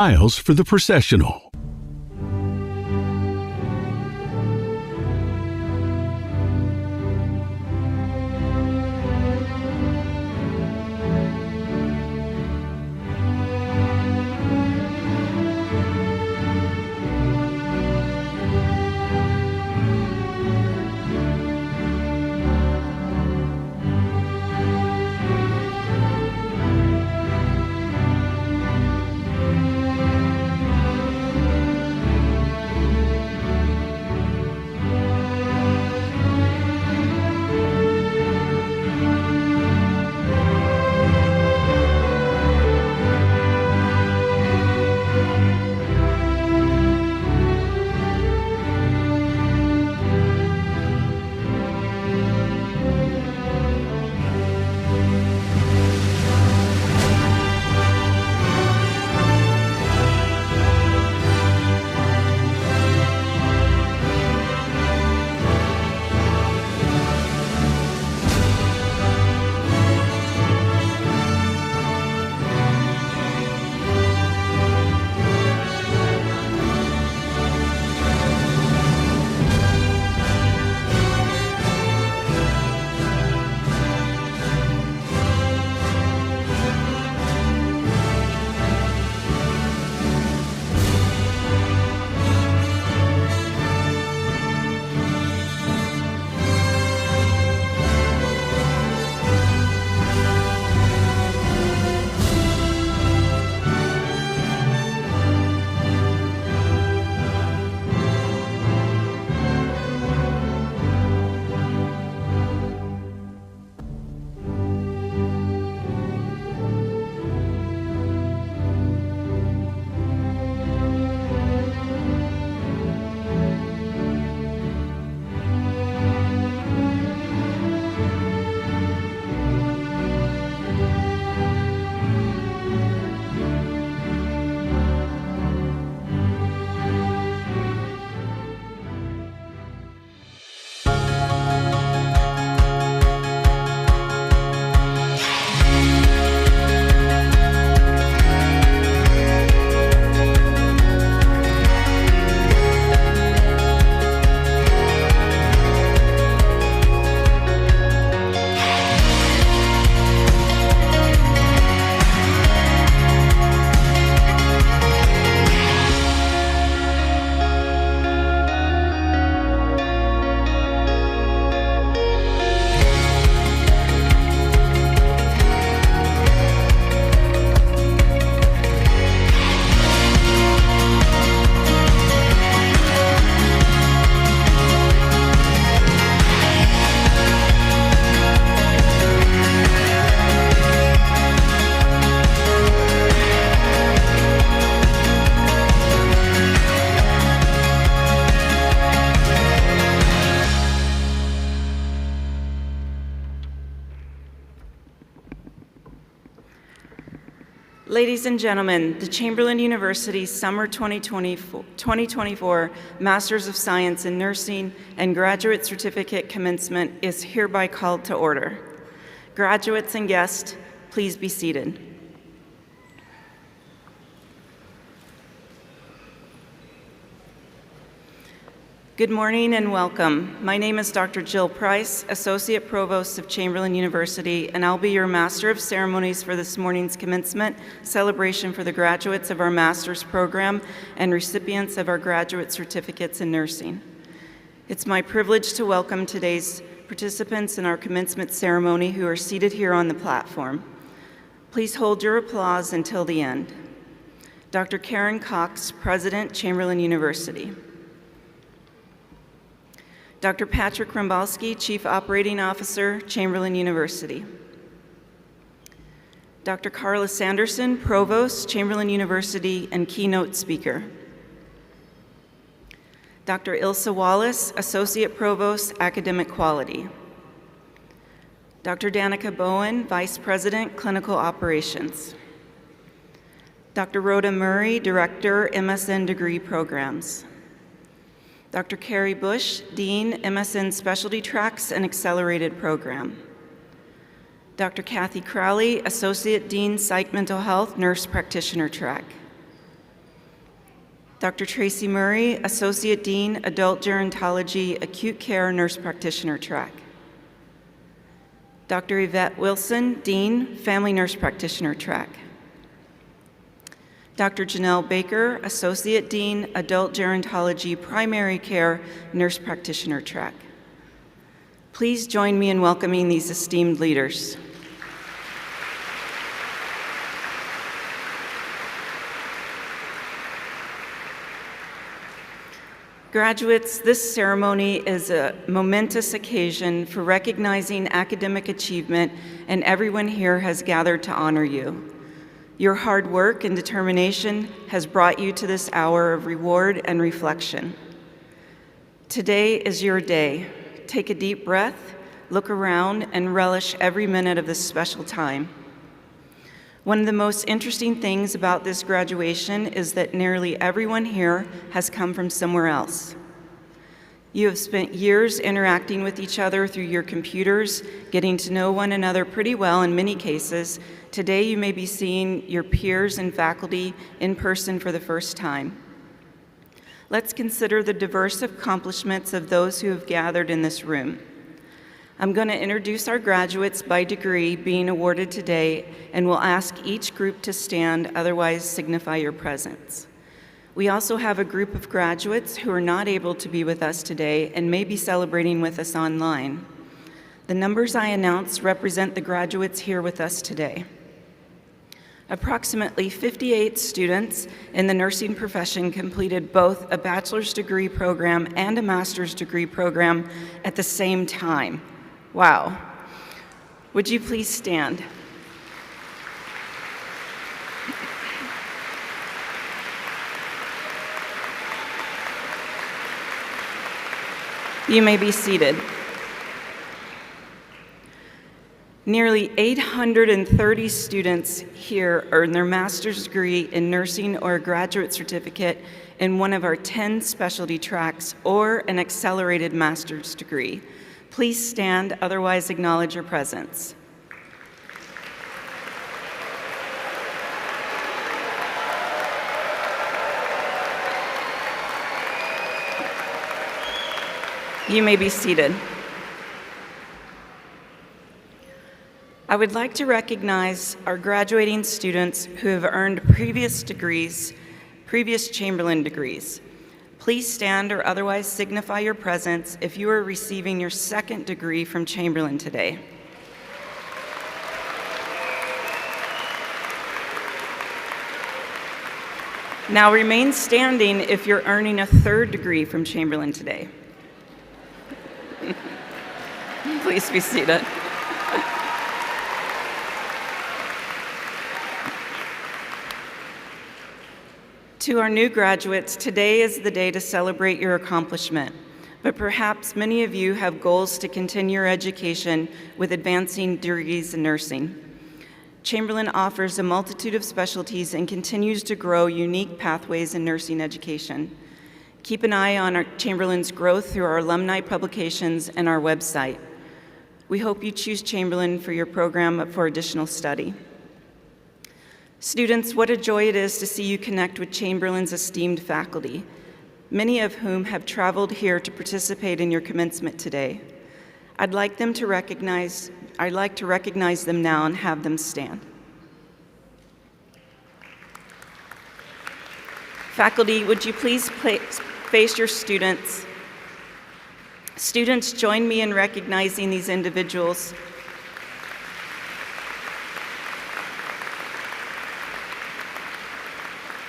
Files for the Processional. Ladies and gentlemen, the Chamberlain University Summer 2024 Masters of Science in Nursing and Graduate Certificate Commencement is hereby called to order. Graduates and guests, please be seated. Good morning and welcome. My name is Dr. Jill Price, Associate Provost of Chamberlain University, and I'll be your Master of Ceremonies for this morning's commencement celebration for the graduates of our master's program and recipients of our graduate certificates in nursing. It's my privilege to welcome today's participants in our commencement ceremony who are seated here on the platform. Please hold your applause until the end. Dr. Karen Cox, President, Chamberlain University. Dr. Patrick Rumbalski, Chief Operating Officer, Chamberlain University. Dr. Carla Sanderson, Provost, Chamberlain University and keynote speaker. Dr. Ilsa Wallace, Associate Provost, Academic Quality. Dr. Danica Bowen, Vice President, Clinical Operations. Dr. Rhoda Murray, Director, MSN Degree Programs. Dr. Carrie Bush, Dean, MSN Specialty Tracks and Accelerated Program. Dr. Kathy Crowley, Associate Dean, Psych Mental Health, Nurse Practitioner Track. Dr. Tracy Murray, Associate Dean, Adult Gerontology, Acute Care Nurse Practitioner Track. Dr. Yvette Wilson, Dean, Family Nurse Practitioner Track. Dr. Janelle Baker, Associate Dean, Adult Gerontology, Primary Care Nurse Practitioner Track. Please join me in welcoming these esteemed leaders. Graduates, this ceremony is a momentous occasion for recognizing academic achievement, and everyone here has gathered to honor you. Your hard work and determination has brought you to this hour of reward and reflection. Today is your day. Take a deep breath, look around, and relish every minute of this special time. One of the most interesting things about this graduation is that nearly everyone here has come from somewhere else. You have spent years interacting with each other through your computers, getting to know one another pretty well in many cases. Today you may be seeing your peers and faculty in person for the first time. Let's consider the diverse accomplishments of those who have gathered in this room. I'm going to introduce our graduates by degree being awarded today, and will ask each group to stand, otherwise signify your presence. We also have a group of graduates who are not able to be with us today and may be celebrating with us online. The numbers I announce represent the graduates here with us today. Approximately 58 students in the nursing profession completed both a bachelor's degree program and a master's degree program at the same time. Wow. Would you please stand? You may be seated. Nearly 830 students here earn their master's degree in nursing or a graduate certificate in one of our 10 specialty tracks or an accelerated master's degree. Please stand, otherwise acknowledge your presence. You may be seated. I would like to recognize our graduating students who have earned previous Chamberlain degrees. Please stand or otherwise signify your presence if you are receiving your second degree from Chamberlain today. Now remain standing if you're earning a third degree from Chamberlain today. Please be seated. To our new graduates, today is the day to celebrate your accomplishment, but perhaps many of you have goals to continue your education with advancing degrees in nursing. Chamberlain offers a multitude of specialties and continues to grow unique pathways in nursing education. Keep an eye on our Chamberlain's growth through our alumni publications and our website. We hope you choose Chamberlain for your program for additional study. Students, what a joy it is to see you connect with Chamberlain's esteemed faculty, many of whom have traveled here to participate in your commencement today. I'd like to recognize them now and have them stand. Faculty, would you please face your students? Students, join me in recognizing these individuals.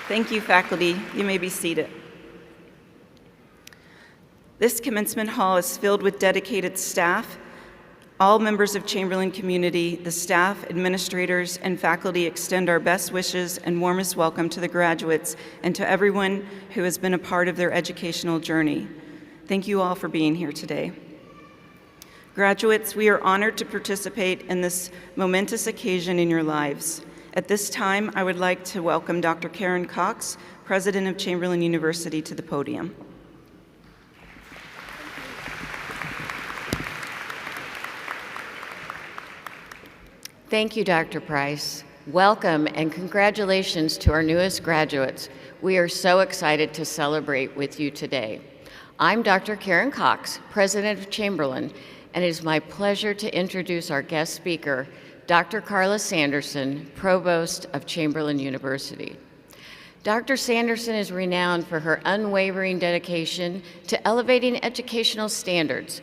Thank you, faculty. You may be seated. This commencement hall is filled with dedicated staff. All members of Chamberlain community, the staff, administrators, and faculty extend our best wishes and warmest welcome to the graduates and to everyone who has been a part of their educational journey. Thank you all for being here today. Graduates, we are honored to participate in this momentous occasion in your lives. At this time, I would like to welcome Dr. Karen Cox, President of Chamberlain University, to the podium. Thank you, Dr. Price. Welcome and congratulations to our newest graduates. We are so excited to celebrate with you today. I'm Dr. Karen Cox, President of Chamberlain, and it is my pleasure to introduce our guest speaker, Dr. Carla Sanderson, Provost of Chamberlain University. Dr. Sanderson is renowned for her unwavering dedication to elevating educational standards.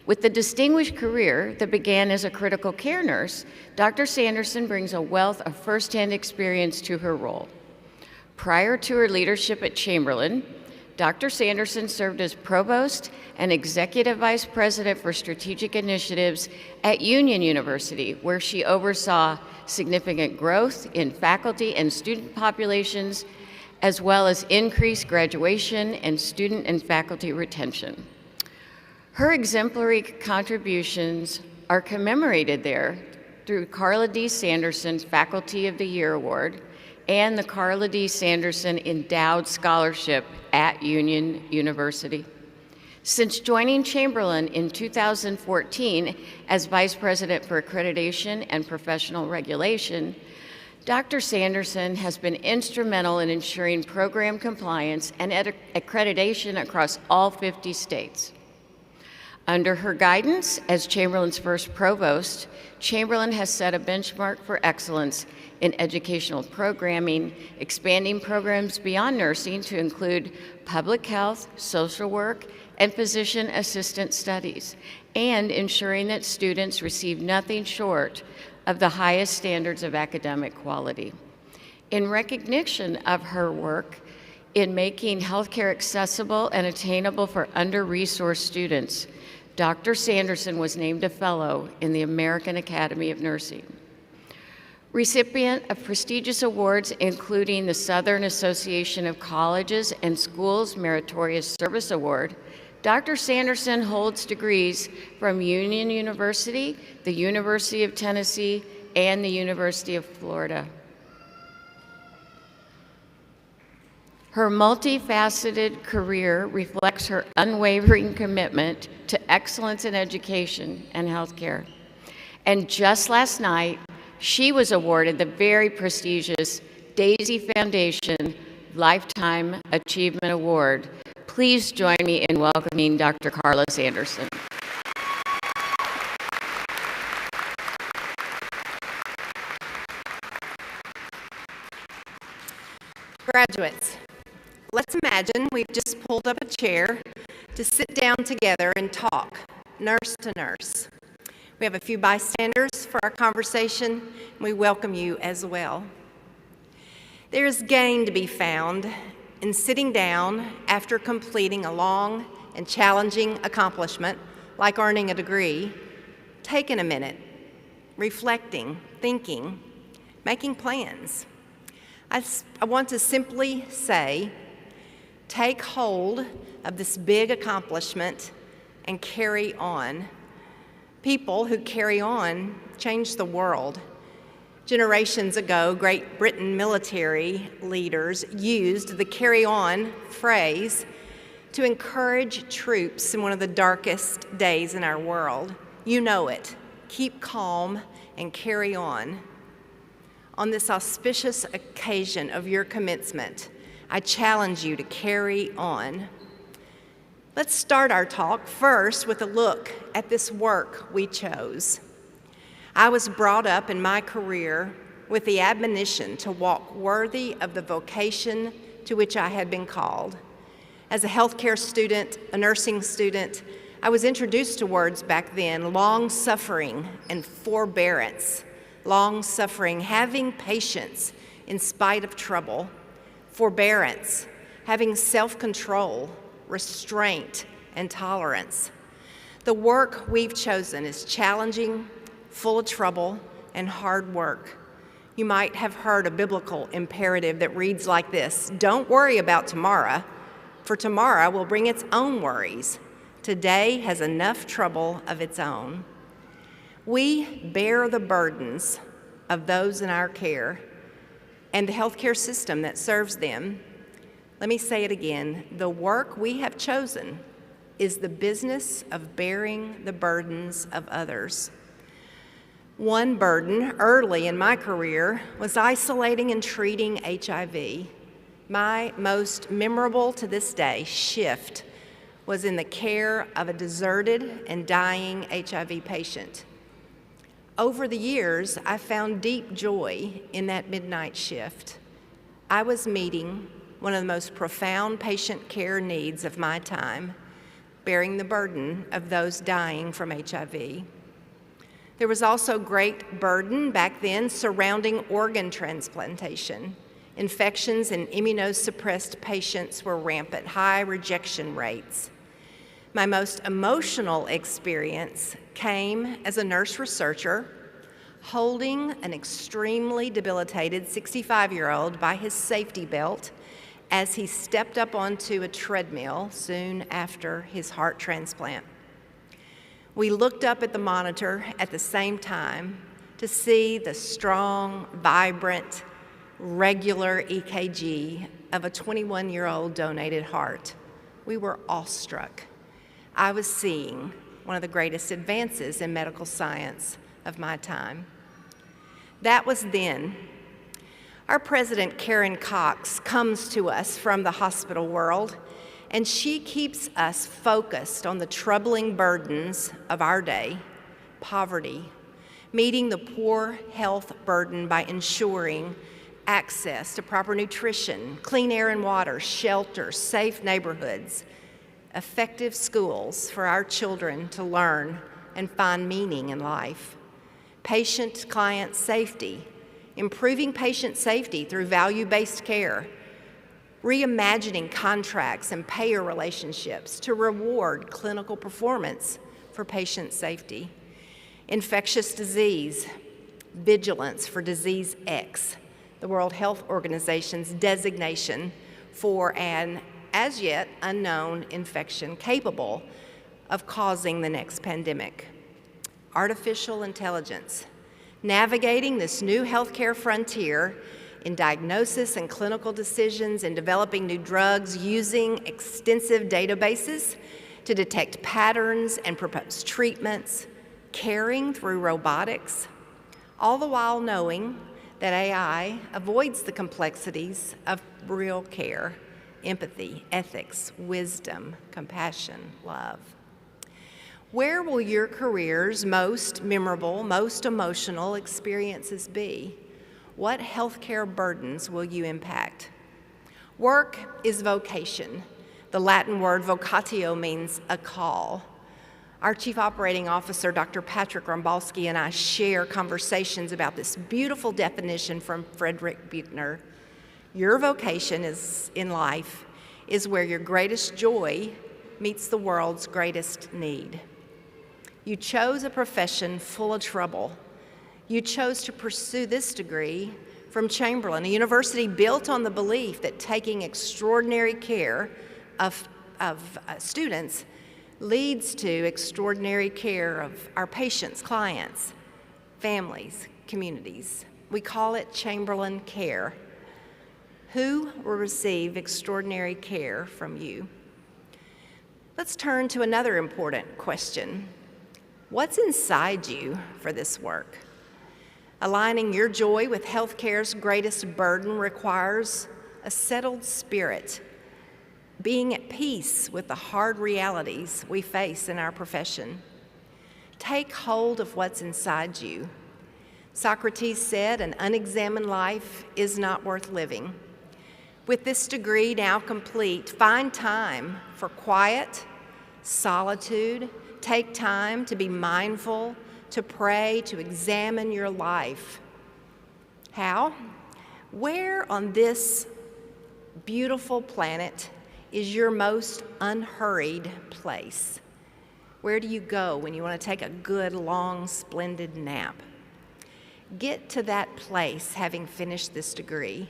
With the distinguished career that began as a critical care nurse, Dr. Sanderson brings a wealth of firsthand experience to her role. Prior to her leadership at Chamberlain, Dr. Sanderson served as Provost and Executive Vice President for Strategic Initiatives at Union University, where she oversaw significant growth in faculty and student populations, as well as increased graduation and student and faculty retention. Her exemplary contributions are commemorated there through Carla D. Sanderson Faculty of the Year Award and the Carla D. Sanderson Endowed Scholarship at Union University. Since joining Chamberlain in 2014 as Vice President for Accreditation and Professional Regulation, Dr. Sanderson has been instrumental in ensuring program compliance and accreditation across all 50 states. Under her guidance as Chamberlain's first provost, Chamberlain has set a benchmark for excellence in educational programming, expanding programs beyond nursing to include public health, social work, and physician assistant studies, and ensuring that students receive nothing short of the highest standards of academic quality. In recognition of her work in making healthcare accessible and attainable for under-resourced students, Dr. Sanderson was named a fellow in the American Academy of Nursing. Recipient of prestigious awards, including the Southern Association of Colleges and Schools Meritorious Service Award, Dr. Sanderson holds degrees from Union University, the University of Tennessee, and the University of Florida. Her multifaceted career reflects her unwavering commitment to excellence in education and healthcare. And just last night, she was awarded the very prestigious Daisy Foundation Lifetime Achievement Award. Please join me in welcoming Dr. Carla Sanderson. Graduates, let's imagine we've just pulled up a chair to sit down together and talk, nurse to nurse. We have a few bystanders for our conversation, and we welcome you as well. There is gain to be found in sitting down after completing a long and challenging accomplishment, like earning a degree, taking a minute, reflecting, thinking, making plans. I want to simply say, take hold of this big accomplishment and carry on. People who carry on change the world. Generations ago, Great Britain military leaders used the carry on phrase to encourage troops in one of the darkest days in our world. You know it. Keep calm and carry on. On this auspicious occasion of your commencement, I challenge you to carry on. Let's start our talk first with a look at this work we chose. I was brought up in my career with the admonition to walk worthy of the vocation to which I had been called. As a healthcare student, a nursing student, I was introduced to words back then: long-suffering and forbearance. Long-suffering, having patience in spite of trouble. Forbearance, having self-control, restraint, and tolerance. The work we've chosen is challenging, full of trouble, and hard work. You might have heard a biblical imperative that reads like this: don't worry about tomorrow, for tomorrow will bring its own worries. Today has enough trouble of its own. We bear the burdens of those in our care and the healthcare system that serves them. Let me say it again. The work we have chosen is the business of bearing the burdens of others. One burden early in my career was isolating and treating HIV. My most memorable to this day shift was in the care of a deserted and dying HIV patient. Over the years, I found deep joy in that midnight shift. I was meeting one of the most profound patient care needs of my time, bearing the burden of those dying from HIV. There was also great burden back then surrounding organ transplantation. Infections in immunosuppressed patients were rampant, high rejection rates. My most emotional experience came as a nurse researcher holding an extremely debilitated 65-year-old by his safety belt as he stepped up onto a treadmill soon after his heart transplant. We looked up at the monitor at the same time to see the strong, vibrant, regular EKG of a 21-year-old donated heart. We were awestruck. I was seeing one of the greatest advances in medical science of my time. That was then. Our president, Karen Cox, comes to us from the hospital world, and she keeps us focused on the troubling burdens of our day: poverty, meeting the poor health burden by ensuring access to proper nutrition, clean air and water, shelter, safe neighborhoods, effective schools for our children to learn and find meaning in life, patient-client safety, improving patient safety through value-based care, reimagining contracts and payer relationships to reward clinical performance for patient safety, infectious disease, vigilance for disease X, the World Health Organization's designation for an as yet unknown infection capable of causing the next pandemic. Artificial intelligence, navigating this new healthcare frontier in diagnosis and clinical decisions and developing new drugs using extensive databases to detect patterns and propose treatments, caring through robotics, all the while knowing that AI avoids the complexities of real care, empathy, ethics, wisdom, compassion, love. Where will your career's most memorable, most emotional experiences be? What healthcare burdens will you impact? Work is vocation. The Latin word vocatio means a call. Our Chief Operating Officer, Dr. Patrick Rombalski, and I share conversations about this beautiful definition from Frederick Buechner. Your vocation in life is where your greatest joy meets the world's greatest need. You chose a profession full of trouble. You chose to pursue this degree from Chamberlain, a university built on the belief that taking extraordinary care of students leads to extraordinary care of our patients, clients, families, communities. We call it Chamberlain Care. Who will receive extraordinary care from you? Let's turn to another important question. What's inside you for this work? Aligning your joy with healthcare's greatest burden requires a settled spirit, being at peace with the hard realities we face in our profession. Take hold of what's inside you. Socrates said, "An unexamined life is not worth living." With this degree now complete, find time for quiet, solitude. Take time to be mindful, to pray, to examine your life. How? Where on this beautiful planet is your most unhurried place? Where do you go when you want to take a good, long, splendid nap? Get to that place having finished this degree.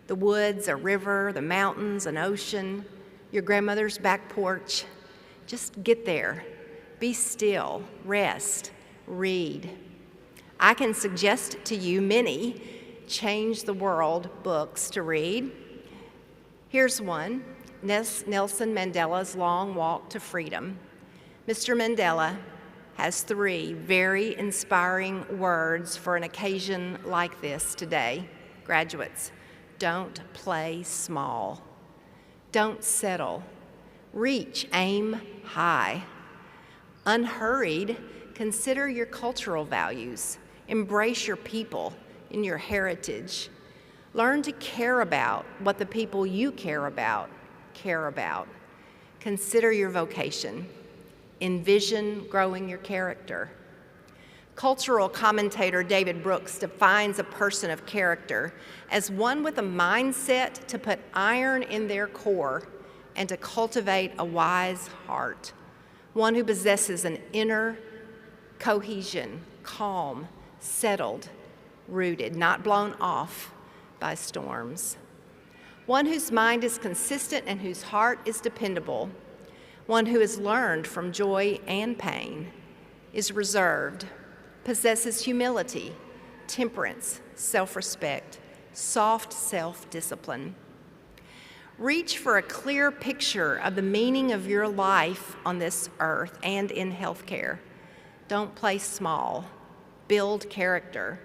The woods, a river, the mountains, an ocean, your grandmother's back porch. Just get there. Be still, rest, read. I can suggest to you many change the world books to read. Here's one, Nelson Mandela's Long Walk to Freedom. Mr. Mandela, has 3 very inspiring words for an occasion like this today. Graduates, don't play small. Don't settle. Reach, aim high. Unhurried, consider your cultural values. Embrace your people and your heritage. Learn to care about what the people you care about care about. Consider your vocation. Envision growing your character. Cultural commentator David Brooks defines a person of character as one with a mindset to put iron in their core and to cultivate a wise heart, one who possesses an inner cohesion, calm, settled, rooted, not blown off by storms, one whose mind is consistent and whose heart is dependable, one who has learned from joy and pain, is reserved, possesses humility, temperance, self-respect, soft self-discipline. Reach for a clear picture of the meaning of your life on this earth and in healthcare. Don't play small. Build character.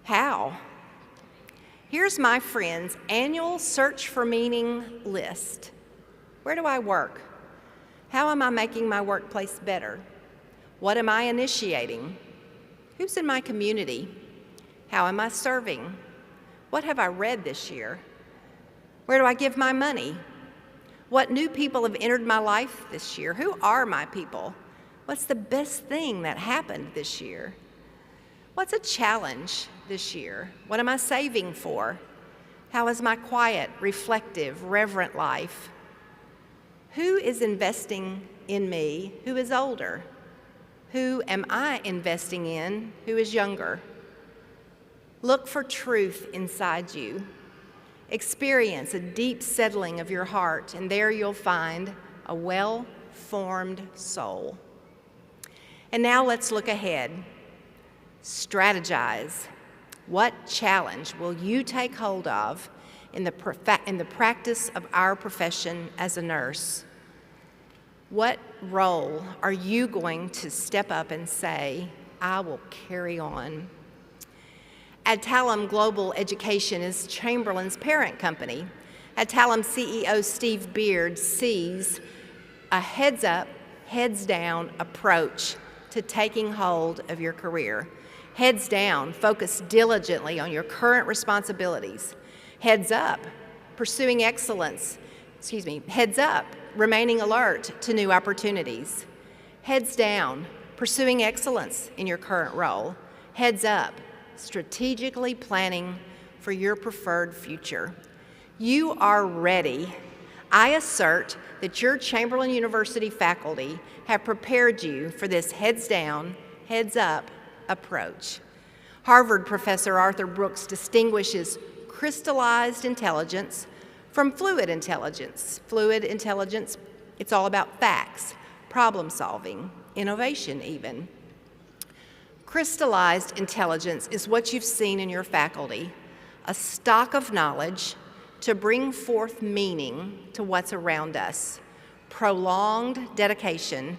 How? Here's my friend's annual Search for Meaning list. Where do I work? How am I making my workplace better? What am I initiating? Who's in my community? How am I serving? What have I read this year? Where do I give my money? What new people have entered my life this year? Who are my people? What's the best thing that happened this year? What's a challenge this year? What am I saving for? How is my quiet, reflective, reverent life? Who is investing in me who is older? Who am I investing in who is younger? Look for truth inside you. Experience a deep settling of your heart, and there you'll find a well-formed soul. And now let's look ahead. Strategize. What challenge will you take hold of in the practice of our profession as a nurse? What role are you going to step up and say, I will carry on? Adtalem Global Education is Chamberlain's parent company. Adtalem CEO Steve Beard sees a heads-up, heads-down approach to taking hold of your career. Heads down, focus diligently on your current responsibilities. Heads up, pursuing excellence. Heads up, remaining alert to new opportunities. Heads down, pursuing excellence in your current role. Heads up, strategically planning for your preferred future. You are ready. I assert that your Chamberlain University faculty have prepared you for this heads down, heads up approach. Harvard professor Arthur Brooks distinguishes crystallized intelligence from fluid intelligence. Fluid intelligence, it's all about facts, problem solving, innovation even. Crystallized intelligence is what you've seen in your faculty, a stock of knowledge to bring forth meaning to what's around us, prolonged dedication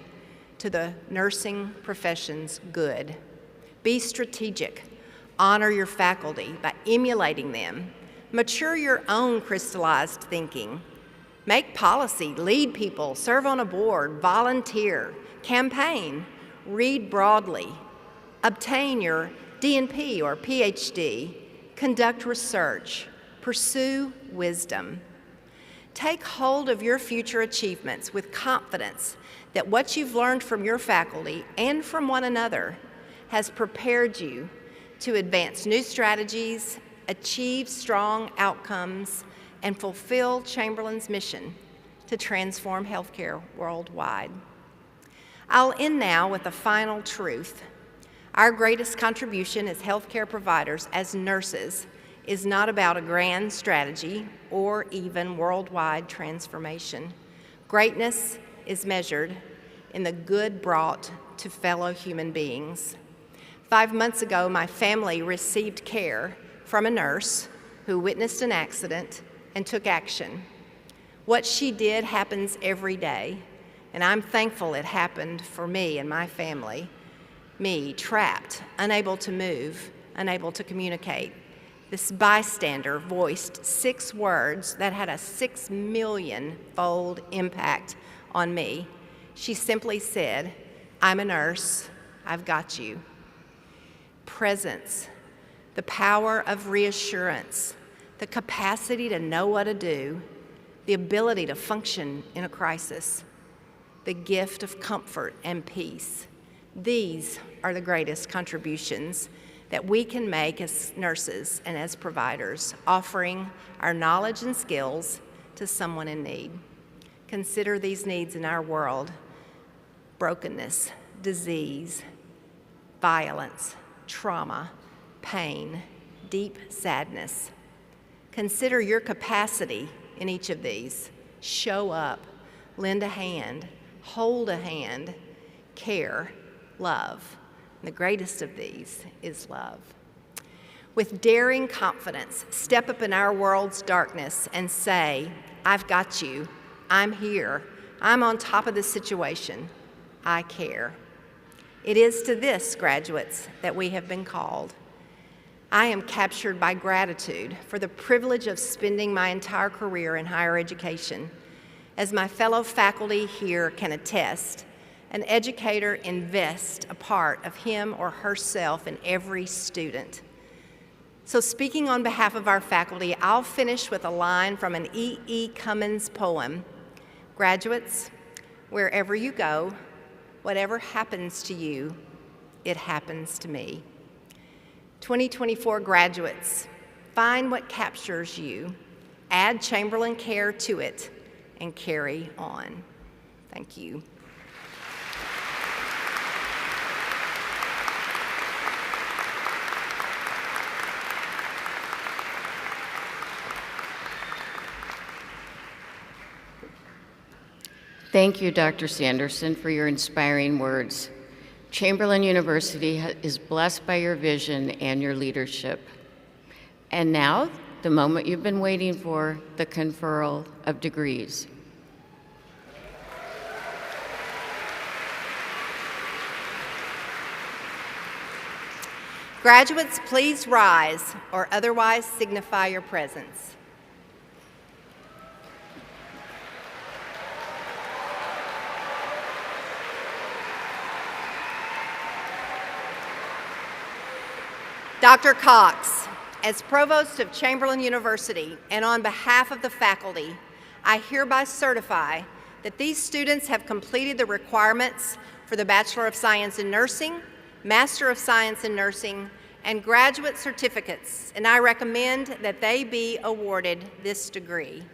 to the nursing profession's good. Be strategic. Honor your faculty by emulating them. Mature your own crystallized thinking. Make policy, lead people, serve on a board, volunteer, campaign, read broadly, obtain your DNP or PhD, conduct research, pursue wisdom. Take hold of your future achievements with confidence that what you've learned from your faculty and from one another has prepared you to advance new strategies, achieve strong outcomes, and fulfill Chamberlain's mission to transform healthcare worldwide. I'll end now with a final truth. Our greatest contribution as healthcare providers, as nurses, is not about a grand strategy or even worldwide transformation. Greatness is measured in the good brought to fellow human beings. 5 months ago, my family received care from a nurse who witnessed an accident and took action. What she did happens every day. and I'm thankful it happened for me and my family. Me, trapped, unable to move, unable to communicate. This bystander voiced 6 words that had a 6 million-fold impact on me. She simply said, "I'm a nurse, I've got you." Presence, the power of reassurance, the capacity to know what to do, the ability to function in a crisis, the gift of comfort and peace. These are the greatest contributions that we can make as nurses and as providers, offering our knowledge and skills to someone in need. Consider these needs in our world: brokenness, disease, violence, trauma, pain, deep sadness. Consider your capacity in each of these. Show up, lend a hand, hold a hand, care, love. And the greatest of these is love. With daring confidence, step up in our world's darkness and say, "I've got you. I'm here. I'm on top of the situation. I care." It is to this, graduates, that we have been called. I am captured by gratitude for the privilege of spending my entire career in higher education. As my fellow faculty here can attest, an educator invests a part of him or herself in every student. So speaking on behalf of our faculty, I'll finish with a line from an E.E. Cummins poem. Graduates, wherever you go, whatever happens to you, it happens to me. 2024 graduates, find what captures you, add Chamberlain care to it, and carry on. Thank you. Thank you, Dr. Sanderson, for your inspiring words. Chamberlain University is blessed by your vision and your leadership. And now, the moment you've been waiting for, the conferral of degrees. Graduates, please rise or otherwise signify your presence. Dr. Cox, as Provost of Chamberlain University and on behalf of the faculty, I hereby certify that these students have completed the requirements for the Bachelor of Science in Nursing, Master of Science in Nursing, and graduate certificates, and I recommend that they be awarded this degree.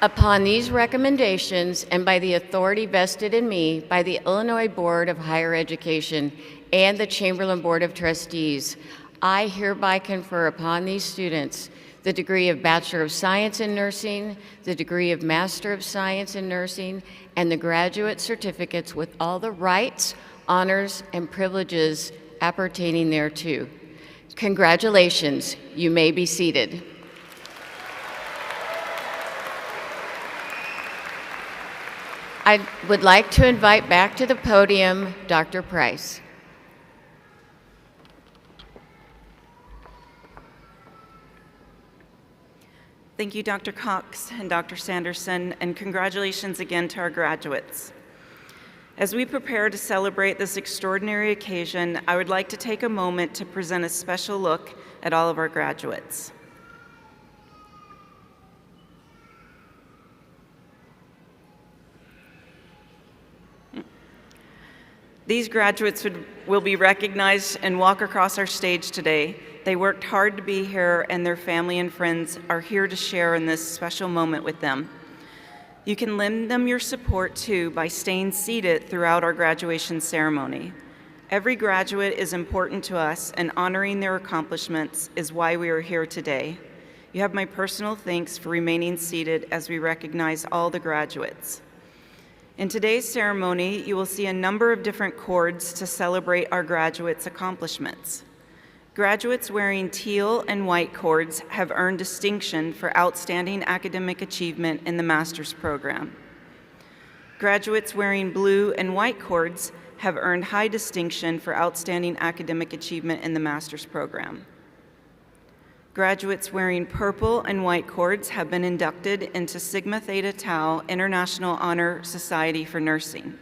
Upon these recommendations, and by the authority vested in me by the Illinois Board of Higher Education and the Chamberlain Board of Trustees, I hereby confer upon these students the degree of Bachelor of Science in Nursing, the degree of Master of Science in Nursing, and the graduate certificates with all the rights, honors, and privileges appertaining thereto. Congratulations, you may be seated. I would like to invite back to the podium Dr. Price. Thank you, Dr. Cox and Dr. Sanderson, and congratulations again to our graduates. As we prepare to celebrate this extraordinary occasion, I would like to take a moment to present a special look at all of our graduates. These graduates will be recognized and walk across our stage today. They worked hard to be here, and their family and friends are here to share in this special moment with them. You can lend them your support too by staying seated throughout our graduation ceremony. Every graduate is important to us, and honoring their accomplishments is why we are here today. You have my personal thanks for remaining seated as we recognize all the graduates. In today's ceremony, you will see a number of different chords to celebrate our graduates' accomplishments. Graduates wearing teal and white cords have earned distinction for outstanding academic achievement in the master's program. Graduates wearing blue and white cords have earned high distinction for outstanding academic achievement in the master's program. Graduates wearing purple and white cords have been inducted into Sigma Theta Tau International Honor Society for Nursing.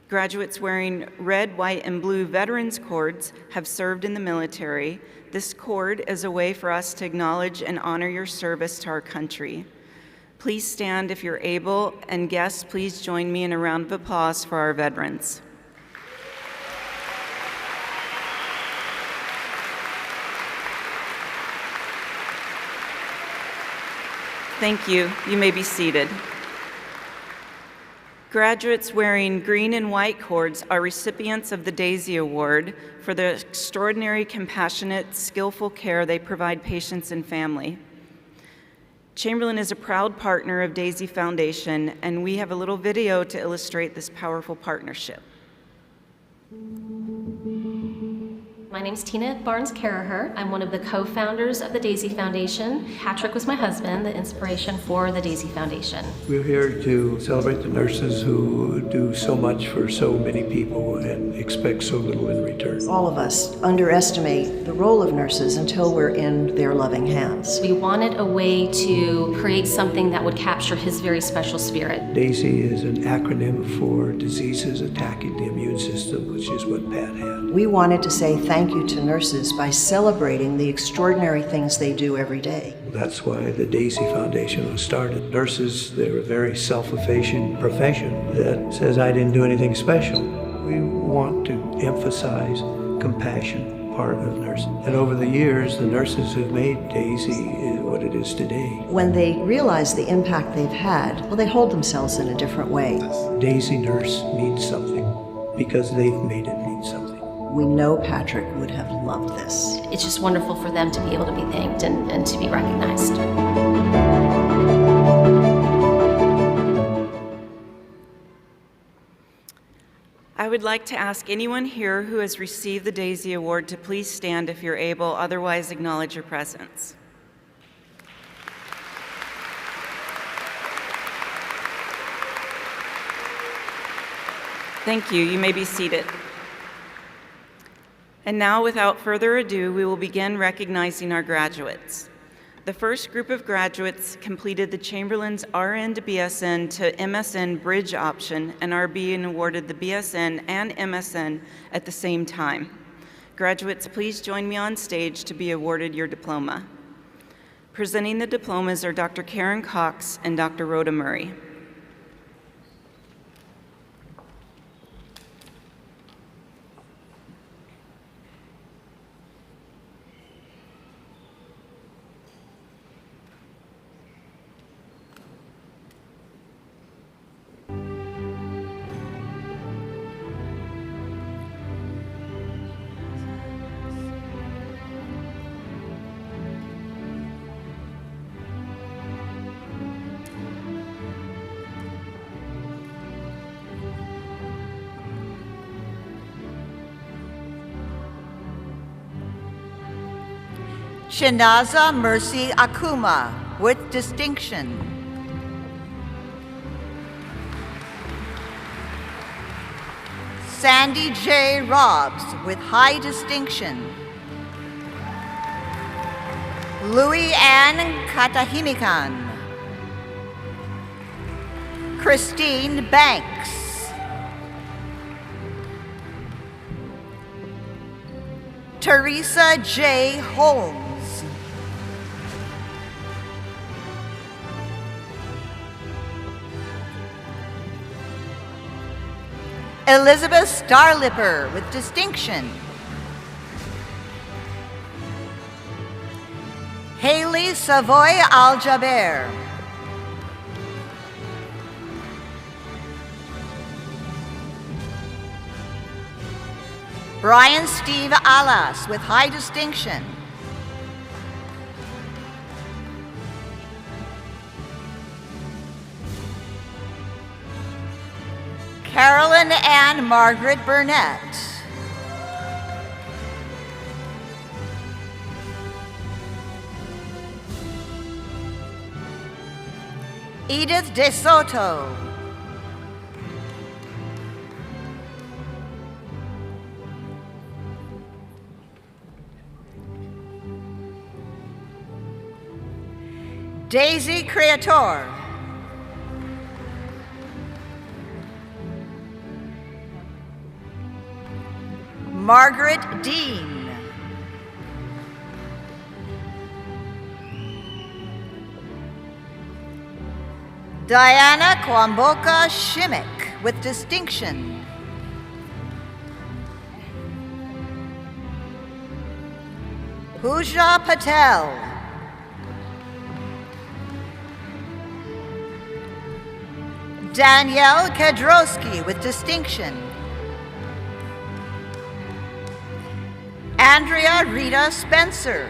Graduates wearing red, white, and blue veterans cords have served in the military. This cord is a way for us to acknowledge and honor your service to our country. Please stand if you're able, and guests, please join me in a round of applause for our veterans. Thank you. You may be seated. Graduates wearing green and white cords are recipients of the Daisy Award for the extraordinary, compassionate, skillful care they provide patients and family. Chamberlain is a proud partner of Daisy Foundation, and we have a little video to illustrate this powerful partnership. My name's Tina Barnes-Caraher. I'm one of the co-founders of the Daisy Foundation. Patrick was my husband, the inspiration for the Daisy Foundation. We're here to celebrate the nurses who do so much for so many people and expect so little in return. All of us underestimate the role of nurses until we're in their loving hands. We wanted a way to create something that would capture his very special spirit. DAISY is an acronym for diseases attacking the immune system, which is what Pat had. We wanted to say thank you to nurses by celebrating the extraordinary things they do every day. That's why the Daisy Foundation was started. Nurses, they're a very self-effacing profession that says, I didn't do anything special. We want to emphasize compassion, part of nursing. And over the years, the nurses have made Daisy what it is today. When they realize the impact they've had, well, they hold themselves in a different way. Daisy nurse means something because they've made it mean something. We know Patrick would have loved this. It's just wonderful for them to be able to be thanked and to be recognized. I would like to ask anyone here who has received the Daisy Award to please stand if you're able, otherwise acknowledge your presence. Thank you. You may be seated. And now, without further ado, we will begin recognizing our graduates. The first group of graduates completed the Chamberlain's RN to BSN to MSN bridge option and are being awarded the BSN and MSN at the same time. Graduates, please join me on stage to be awarded your diploma. Presenting the diplomas are Dr. Karen Cox and Dr. Rhoda Murray. Shinaza Mercy Akuma with distinction. Sandy J. Robbs with high distinction. Louis Ann Katahimikan. Christine Banks. Teresa J. Holmes. Elizabeth Starlipper with distinction. Haley Savoy Aljaber. Brian Steve Alas with high distinction. Carolyn Ann Margaret Burnett. Edith De Soto. Daisy Creator. Margaret Dean. Diana Kwamboka Shimmick with distinction. Pooja Patel. Danielle Kedrowski with distinction. Andrea Rita Spencer.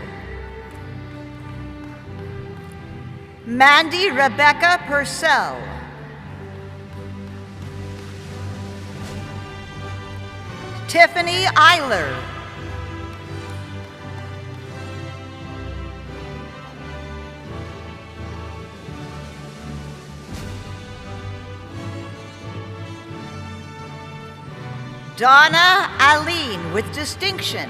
Mandy Rebecca Purcell. Tiffany Eiler. Donna Aline with distinction.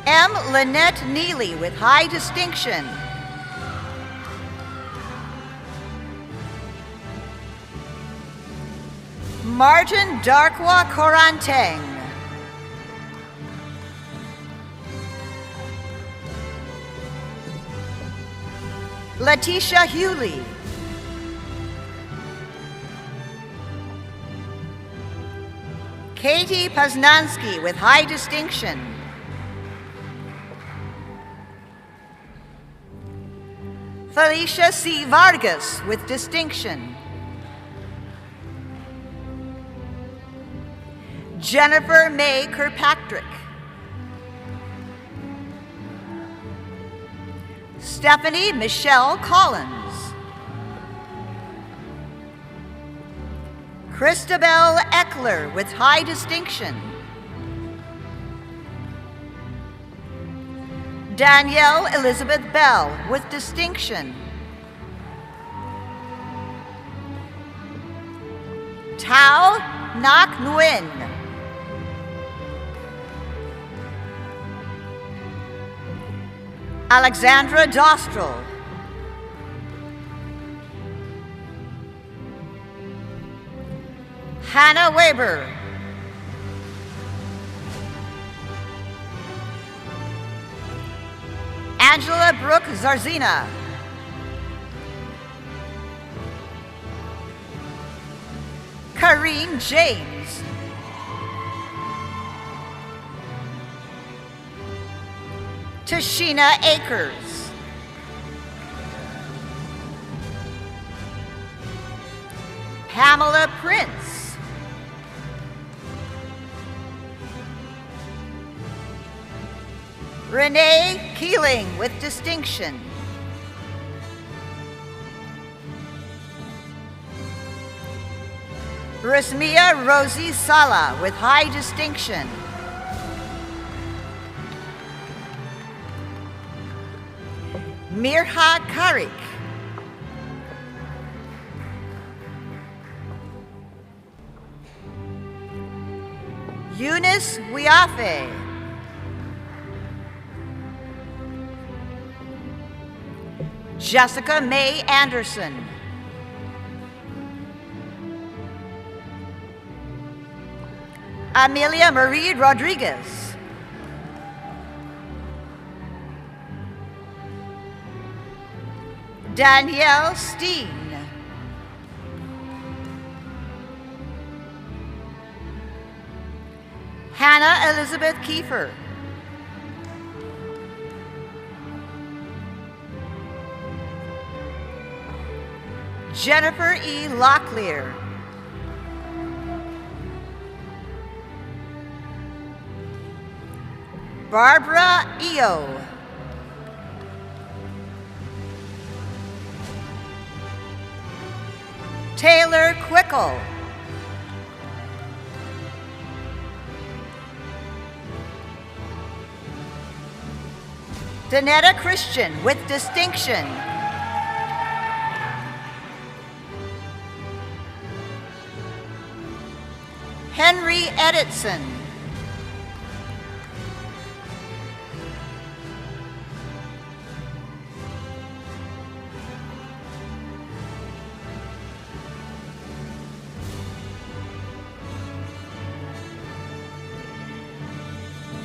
M. Lynette Neely with high distinction. Martin Darkwa Koranteng. Letitia Hewley. Katie Poznansky with high distinction. Felicia C. Vargas with distinction. Jennifer May Kirkpatrick. Stephanie Michelle Collins. Christabel Eckler with high distinction. Danielle Elizabeth Bell with distinction. Tao Nak Nguyen. Alexandra Dostral. Hannah Weber. Angela Brooke Zarzina. Kareen James. Tashina Akers. Pamela Prince. Renee Keeling with distinction. Rasmia Rosie Sala with high distinction. Mirha Karik. Eunice Wiafe. Jessica May Anderson. Amelia Marie Rodriguez. Danielle Steen. Hannah Elizabeth Kiefer. Jennifer E. Locklear. Barbara Eo. Taylor Quickle. Danetta Christian with distinction. Henry Editson.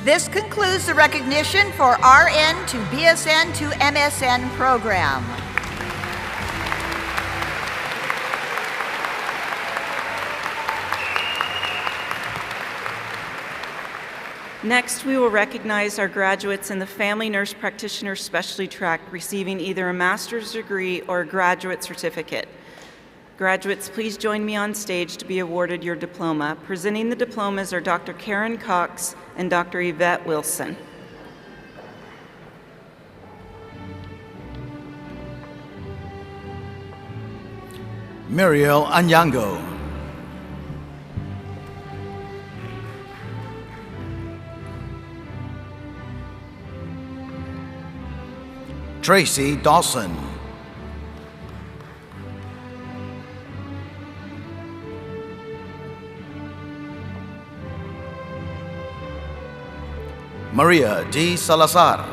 This concludes the recognition for RN to BSN to MSN program. Next, we will recognize our graduates in the Family Nurse Practitioner Specialty Track receiving either a master's degree or a graduate certificate. Graduates, please join me on stage to be awarded your diploma. Presenting the diplomas are Dr. Karen Cox and Dr. Yvette Wilson. Muriel Anyango. Tracy Dawson. Maria D. Salazar.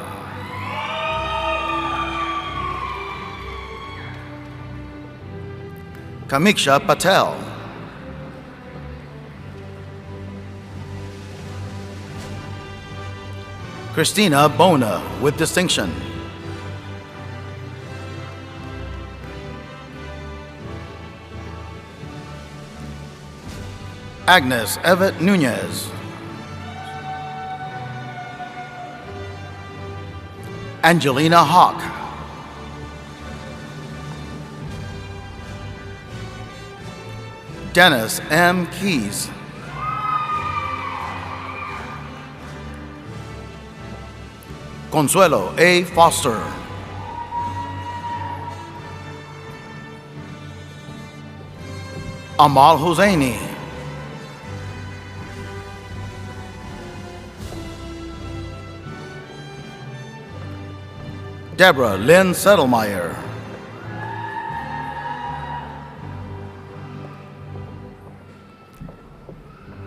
Kamiksha Patel. Christina Bona with distinction. Agnes Evet Nunez. Angelina Hawk. Dennis M. Keys. Consuelo A. Foster. Amal Husseini. Deborah Lynn Settlemeyer.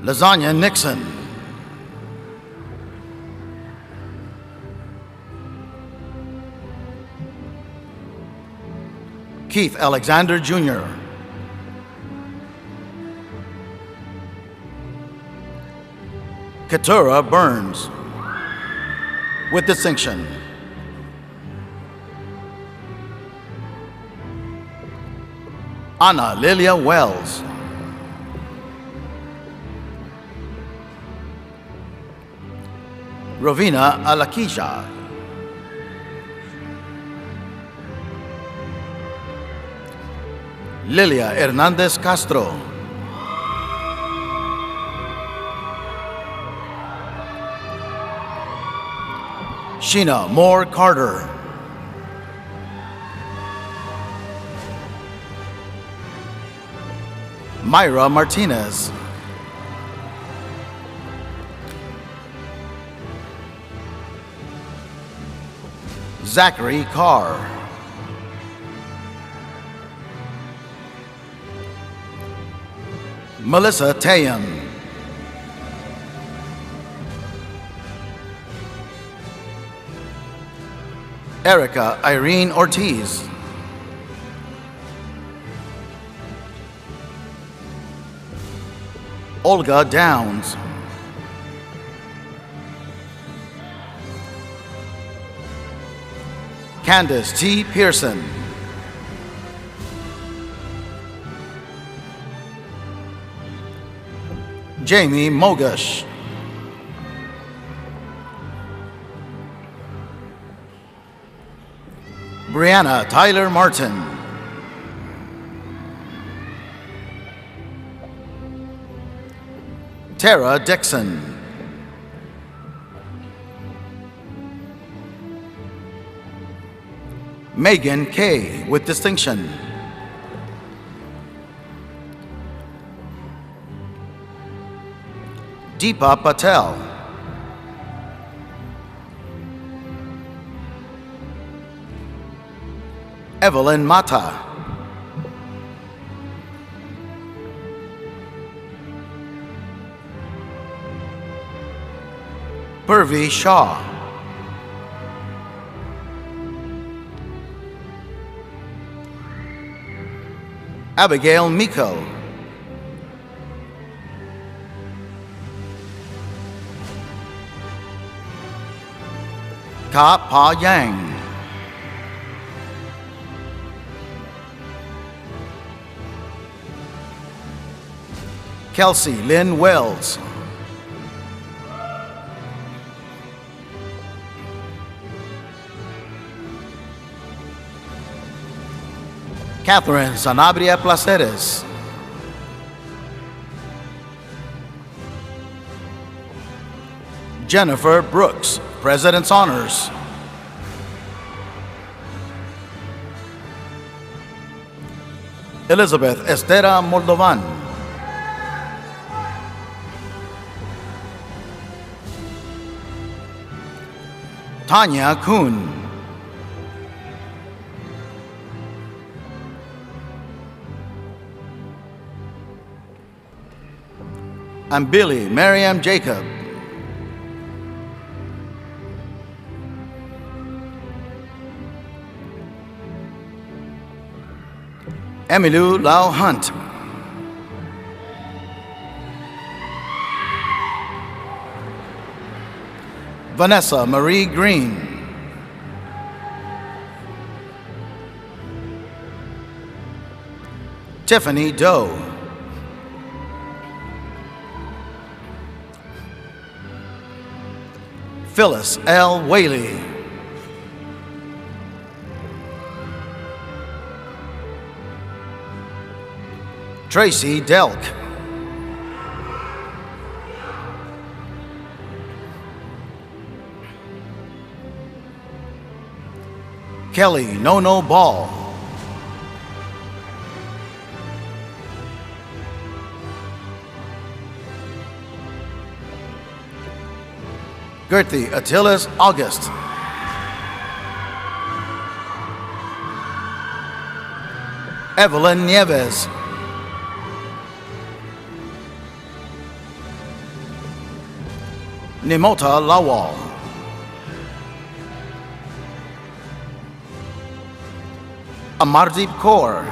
Lasagna Nixon. Keith Alexander Jr. Keturah Burns with distinction. Anna Lilia Wells. Rovina Alakija. Lilia Hernandez Castro. Sheena Moore Carter. Myra Martinez. Zachary Carr. Melissa Tayam. Erica Irene Ortiz. Olga Downs. Candace T. Pearson. Jamie Mogush. Brianna Tyler Martin. Tara Dixon. Megan Kay with distinction. Deepa Patel. Evelyn Mata, Purvi Shaw, Abigail Miko, Ka Pa Yang, Kelsey Lynn Wells, Catherine Sanabria Placeres, Jennifer Brooks, President's Honors, Elizabeth Estera Moldovan, Tanya Kuhn, and Billy Mariam Jacob. Emilu Lau Hunt, Vanessa Marie Green, Tiffany Doe, Phyllis L. Whaley, Tracy Delk, Kelly Nono Ball, Gertie Attilas August, Evelyn Nieves, Nimota Lawal, Amardeep Kaur,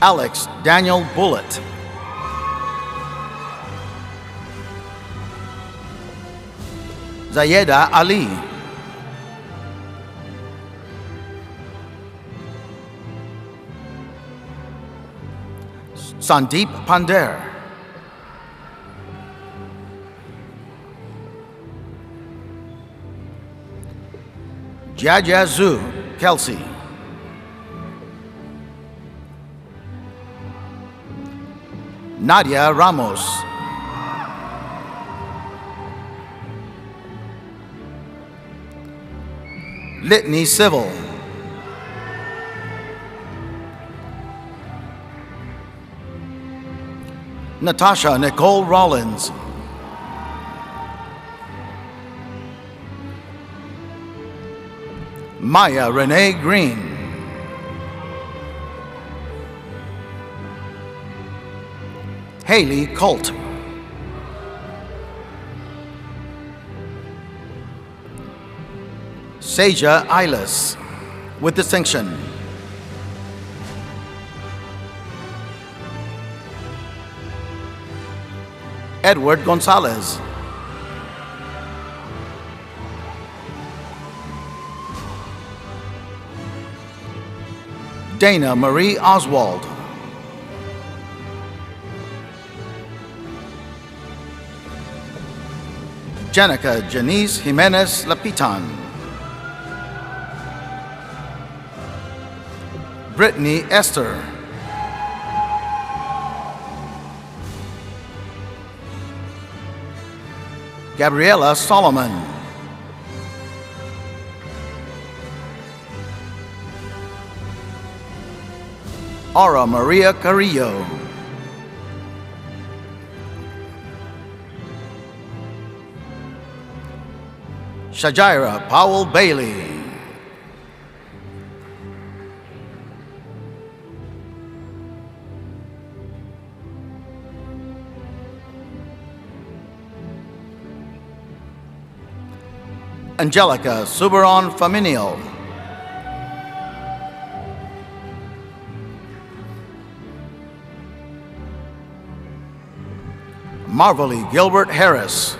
Alex Daniel Bullitt, Zayeda Ali, Sandeep Pander, Jajazu Kelsey, Nadia Ramos, Litany Civil, Natasha Nicole Rollins, Maya Renee Green, Haley Colt, Seja Ilas, with distinction. Edward Gonzalez, Dana Marie Oswald, Jenica Janice Jimenez Lapitan, Brittany Esther, Gabriela Solomon, Aura Maria Carrillo, Shajaira Powell Bailey. Angelica Suberon Faminio. Marvelly Gilbert Harris.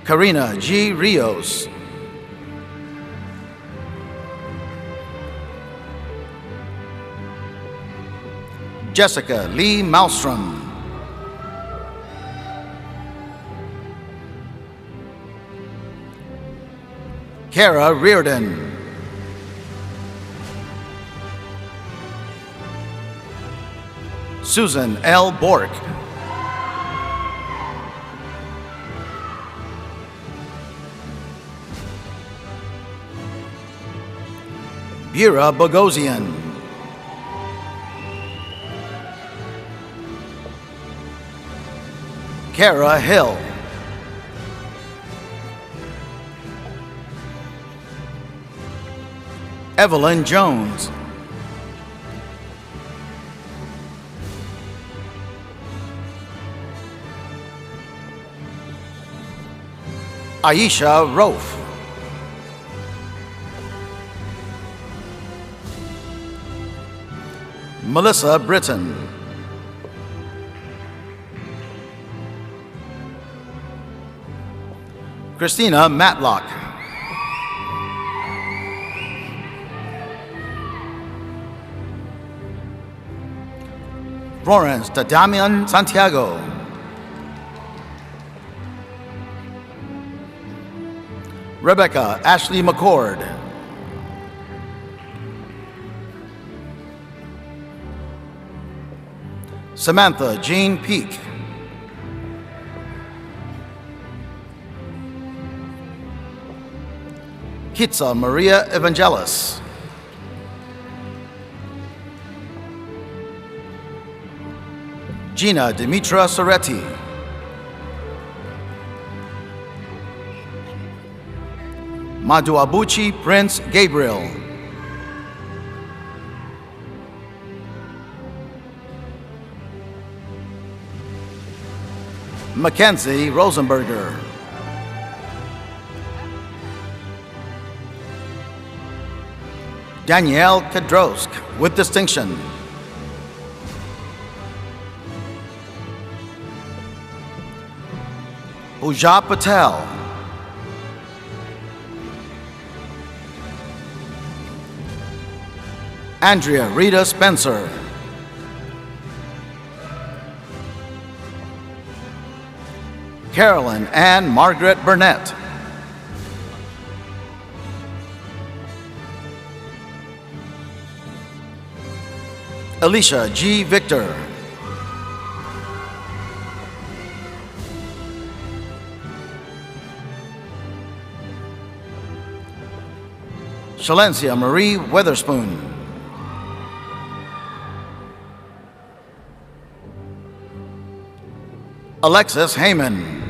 Karina G. Rios. Jessica Lee Malmstrom. Kara Reardon. Susan L. Bork. Bura Bogosian. Kara Hill. Evelyn Jones. Aisha Rofe. Melissa Britton. Christina Matlock. Florence Damian Santiago. Rebecca Ashley McCord. Samantha Jean Peak. Kitsa Maria Evangelis. Gina Dimitra Soretti. Maduabuchi Prince Gabriel. Mackenzie Rosenberger. Danielle Kedrosk with distinction. Pooja Patel. Andrea Rita Spencer. Carolyn Ann Margaret Burnett. Alicia G. Victor. Shalencia Marie Weatherspoon. Alexis Heyman.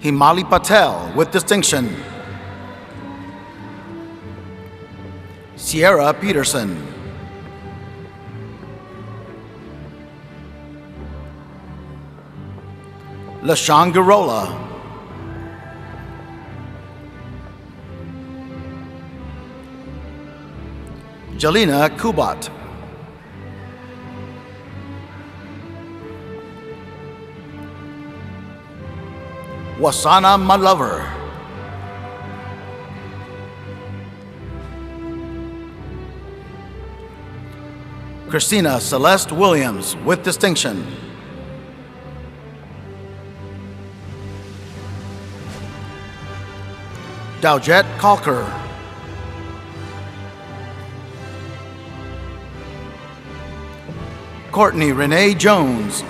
Himali Patel with distinction. Sierra Peterson. LaShawn Garola. Jelena Kubat. Wasana Malover. Christina Celeste Williams with distinction. Dowjet Calker. Courtney Renee Jones.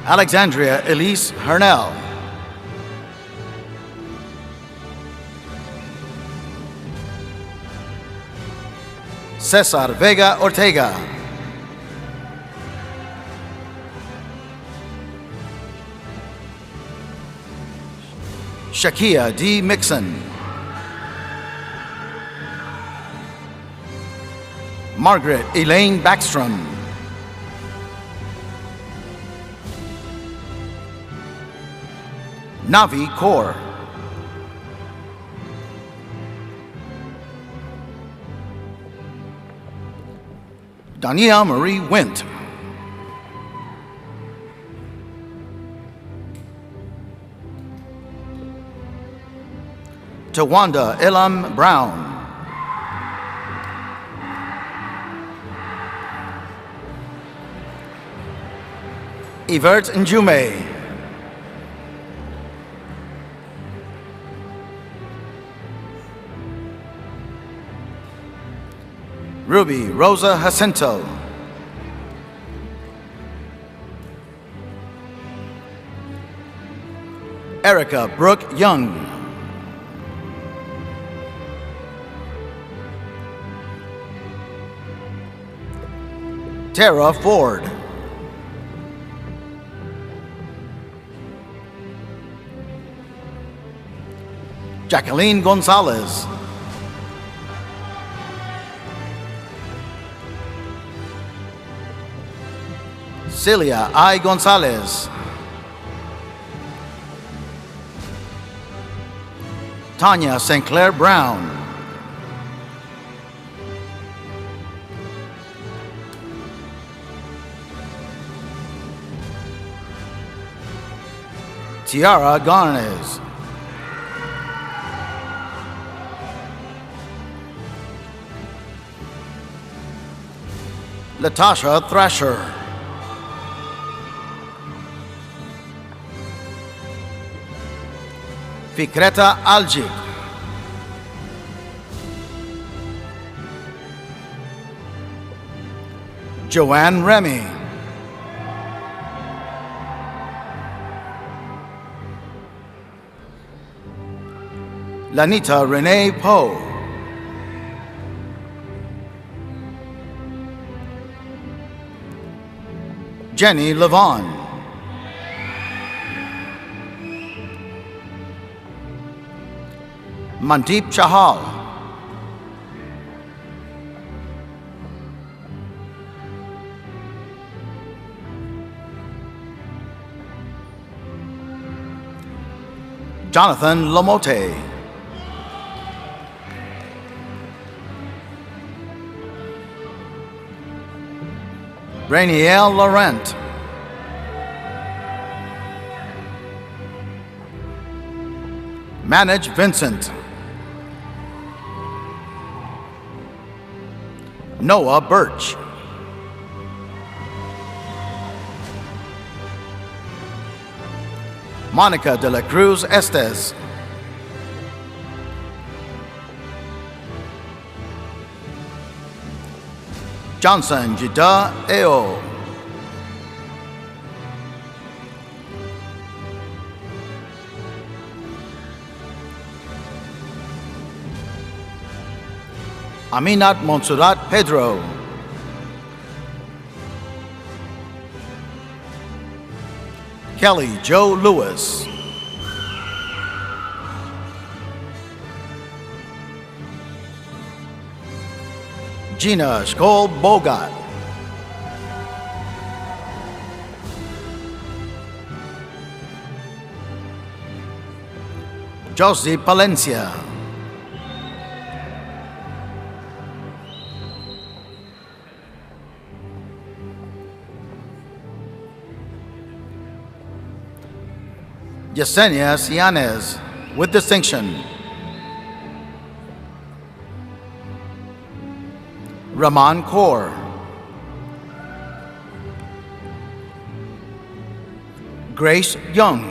Alexandria Elise Hernell. Cesar Vega Ortega. Shakia D. Mixon. Margaret Elaine Backstrom. Navi Kaur. Dania Marie Wint. Tawanda Elam Brown. Evert Njume. Ruby Rosa Jacinto. Erica Brooke Young. Tara Ford. Jacqueline Gonzalez. Celia I. Gonzalez. Tanya St. Clair Brown. Tiara Garnes. Latasha Thrasher. Fikreta Aljic. Joanne Remy. Lanita Renee Poe. Jenny Levon. Mandeep Chahal. Jonathan Lamote. Rainiel Laurent. Manage Vincent. Noah Birch. Monica de la Cruz Estes. Johnson Jida Eo. Aminat Monsurat Pedro. Kelly Joe Lewis. Gina Skol Bogat. Josie Palencia. Yesenia Cianez, with distinction. Raman Kaur. Grace Young.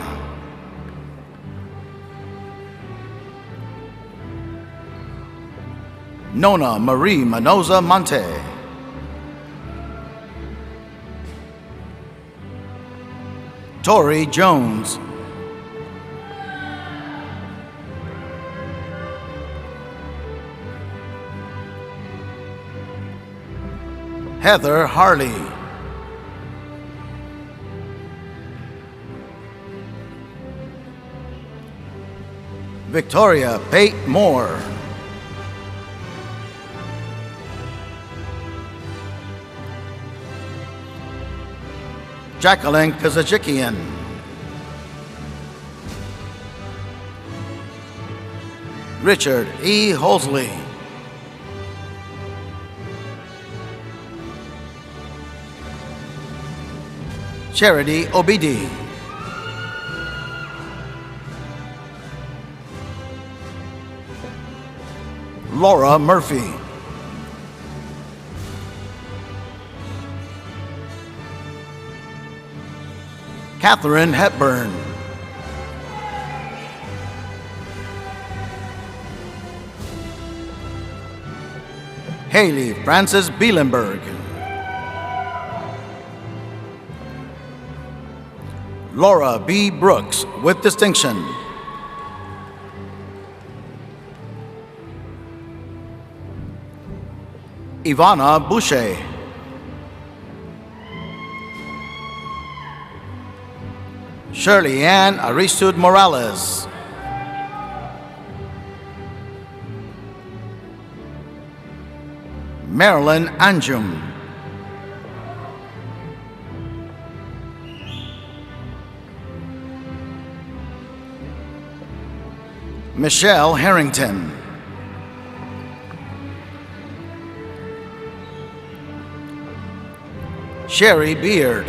Nona Marie Manoza Monte. Tori Jones. Heather Harley. Victoria Pate Moore. Jacqueline Kazajikian. Richard E. Holsley. Charity Obidi. Laura Murphy. Catherine Hepburn. Haley Frances Bielenberg. Laura B. Brooks with distinction. Ivana Boucher. Shirley Ann Aristud Morales. Marilyn Anjum. Michelle Harrington. Sherry Beard.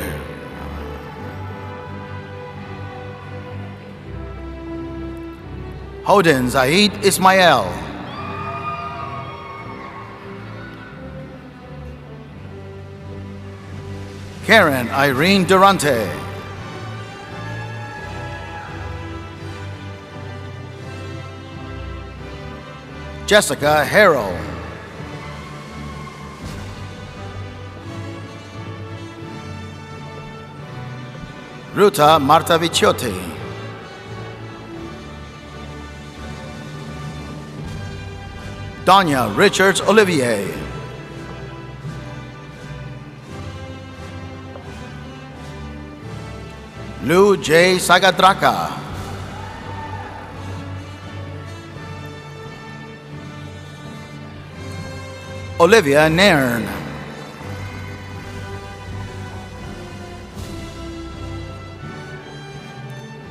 Hoden Zaid Ismail. Karen Irene Durante. Jessica Harrell. Ruta Martavicciotti. Danya Richards Olivier. Lou J. Sagadraka. Olivia Nairn.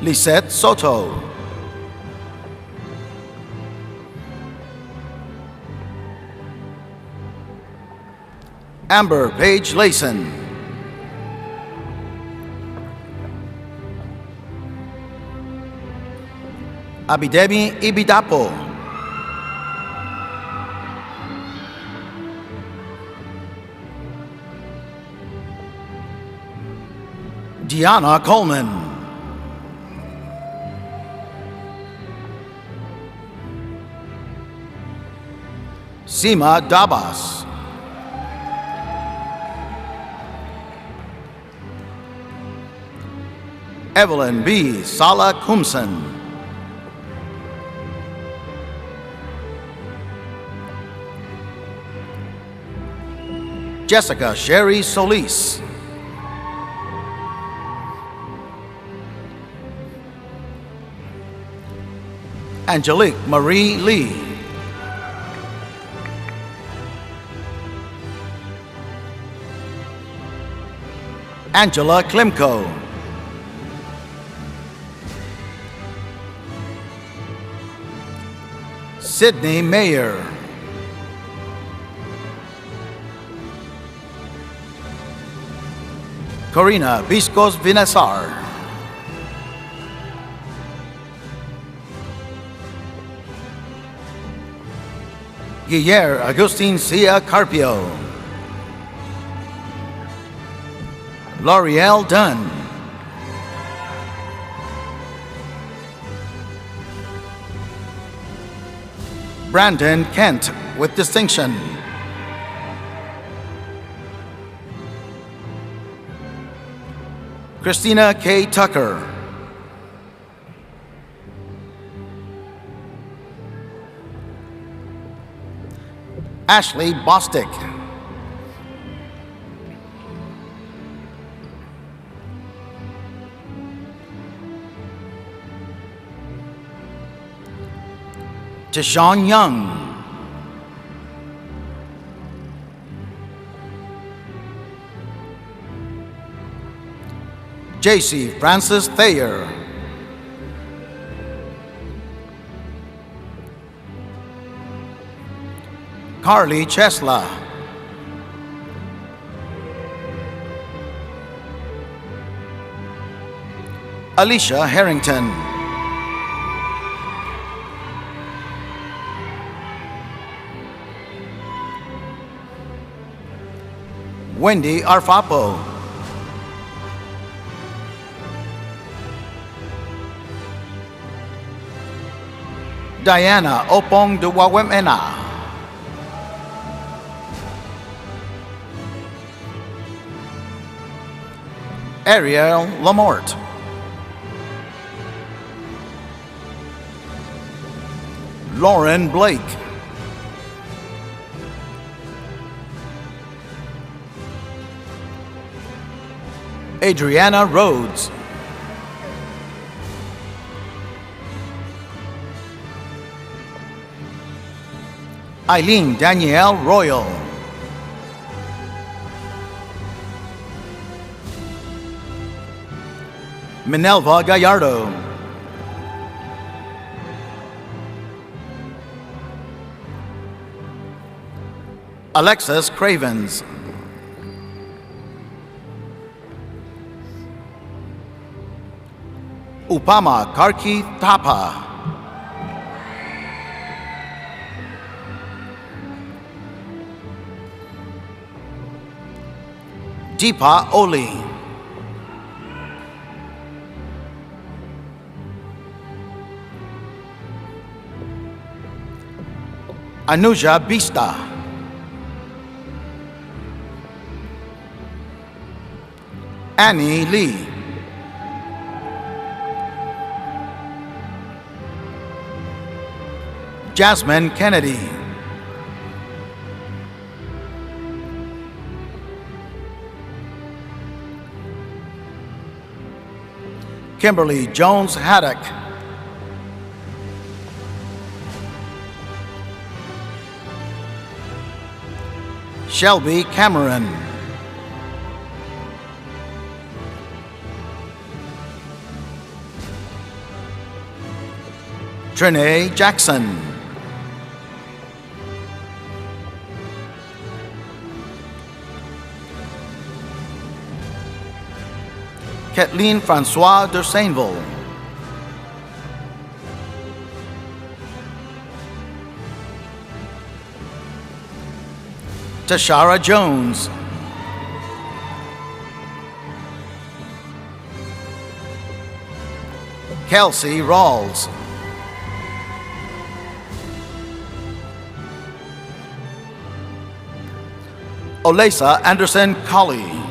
Lisette Soto. Amber Page Layson. Abidemi Ibidapo. Gianna Coleman. Sima Dabas. Evelyn B. Sala Kumsen. Jessica Sherry Solis. Angelique Marie Lee. Angela Klimko. Sydney Mayer. Corina Viscos Vinesar. Guillermo Agustin Cia Carpio. L'Oreal Dunn. Brandon Kent with distinction. Christina K. Tucker. Ashley Bostick. Tashawn Young, JC Francis Thayer, Carly Chesla, Alicia Harrington, Wendy Arfapo, Diana Opong Duwawemena, Ariel Lamort, Lauren Blake, Adriana Rhodes, Eileen Danielle Royal, Minerva Gallardo, Alexis Cravens, Upama Karki Thapa, Deepa Oli, Anuja Bista, Annie Lee, Jasmine Kennedy, Kimberly Jones Haddock, Shelby Cameron, Trinae Jackson, Kathleen Francois de Sainville, Tashara Jones, Kelsey Rawls, Olesa Anderson Colley,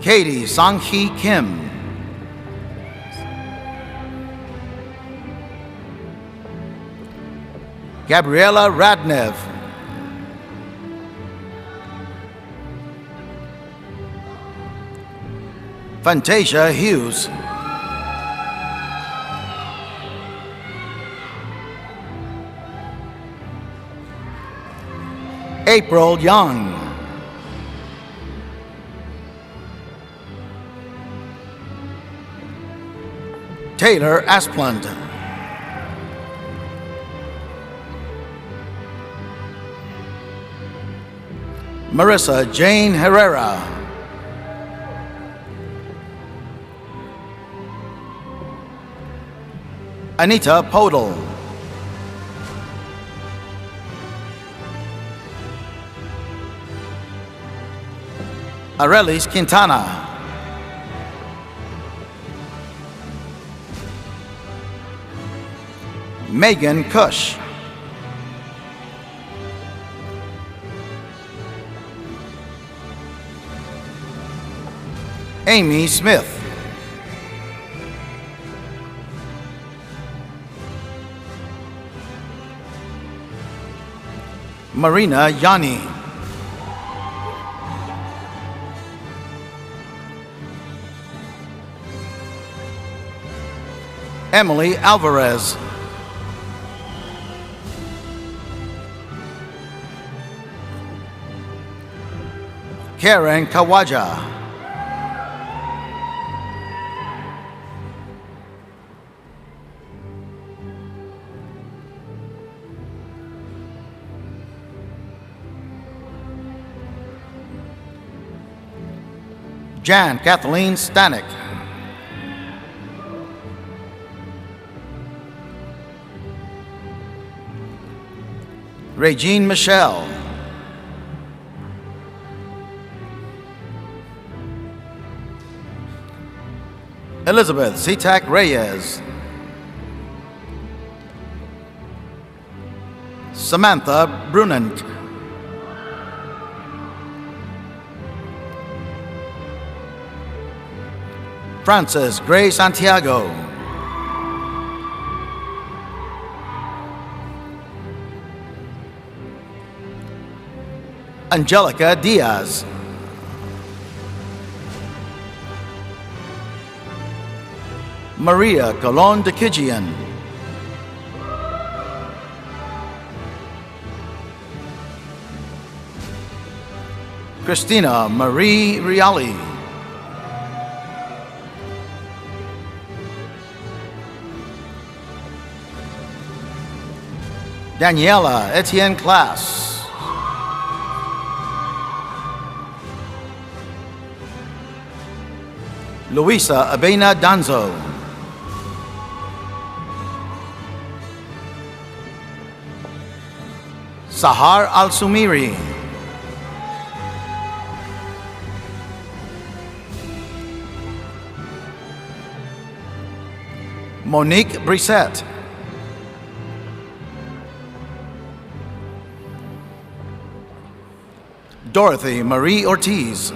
Katie Sang-hee Kim, Gabriela Radnev, Fantasia Hughes, April Young, Taylor Asplund, Marissa Jane Herrera, Anita Podol, Arelis Quintana, Megan Cush, Amy Smith, Marina Yanni, Emily Alvarez. Karen Kawaja. Jan Kathleen Stanek. Regine Michelle. Elizabeth Zitak Reyes. Samantha Brunant. Frances Gray Santiago. Angelica Diaz. Maria Colon de Kijian. Christina Marie Riali. Daniela Etienne Class. Luisa Abena Danzo. Sahar Al-Sumiri. Monique Brissette. Dorothy Marie Ortiz.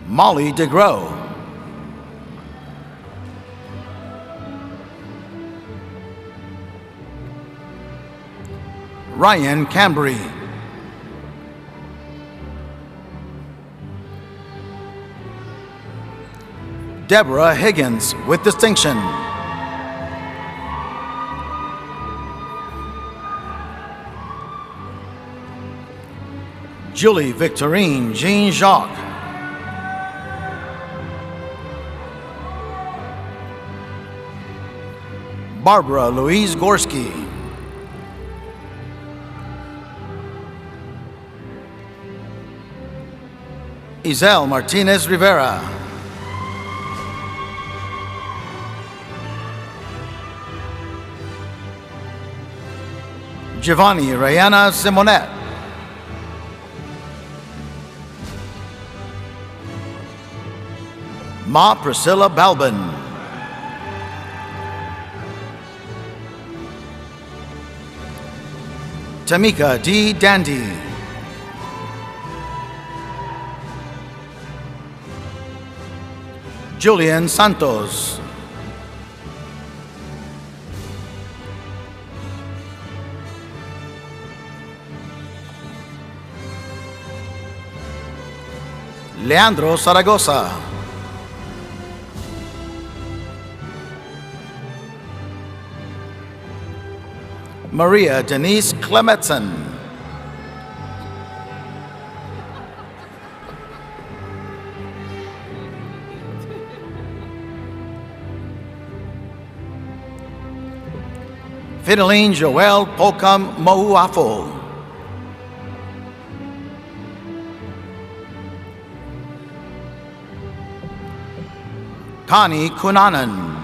Molly DeGrow. Ryan Cambry. Deborah Higgins with distinction. Julie Victorine Jean Jacques. Barbara Louise Gorski. Isel Martinez Rivera. Giovanni Rayana Simonet. Ma Priscilla Balbin. Tamika D. Dandy. Julian Santos. Leandro Zaragoza. Maria Denise Clemetson. Fideline Joelle Polkam Mouafo. Connie Kunanan.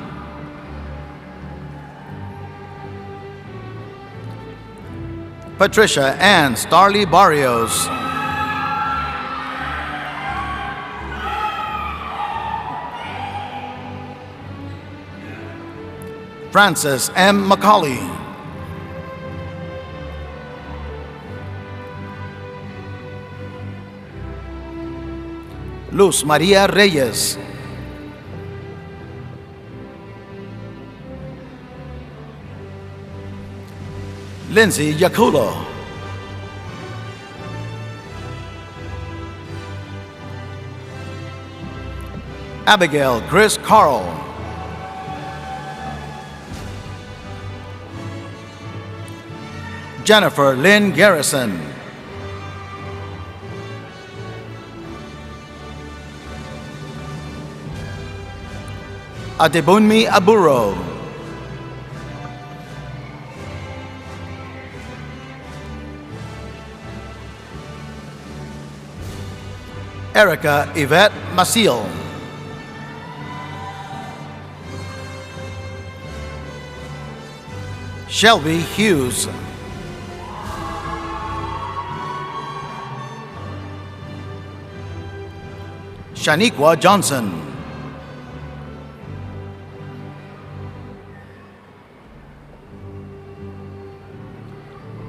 Patricia Ann Starley Barrios. Frances M. McCauley. Luz Maria Reyes. Lindsay Yaculo. Abigail Chris Carl. Jennifer Lynn Garrison. Adebunmi Aburo. Erica Yvette Maciel. Shelby Hughes. Shaniqua Johnson.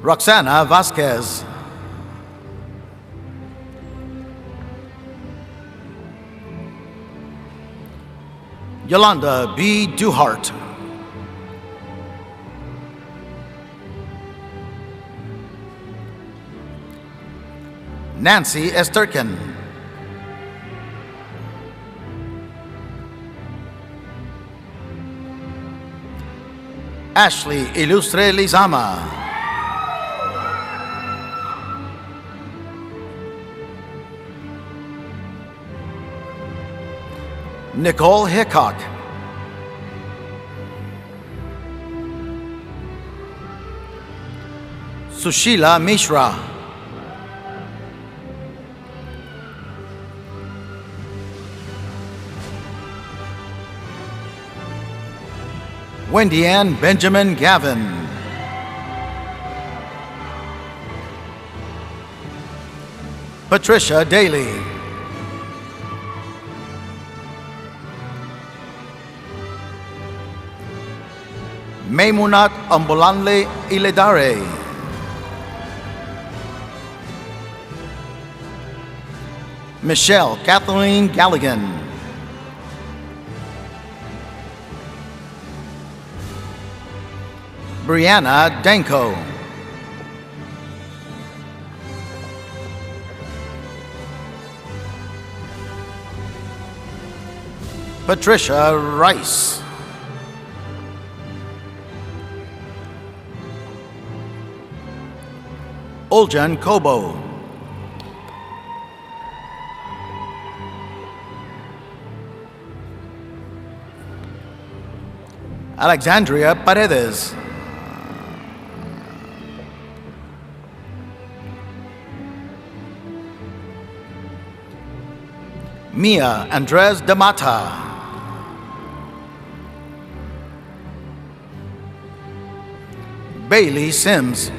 Roxana Vasquez. Yolanda B. Duhart. Nancy Esterkin. Ashley Ilustre Lizama. Nicole Hickok. Sushila Mishra. Wendy Ann Benjamin Gavin. Patricia Daly. Maymunat Ambulanle Iledare. Michelle Kathleen Galligan. Brianna Danko. Patricia Rice. Oljan Kobo. Alexandria Paredes. Mia Andres de Mata. Bailey Sims.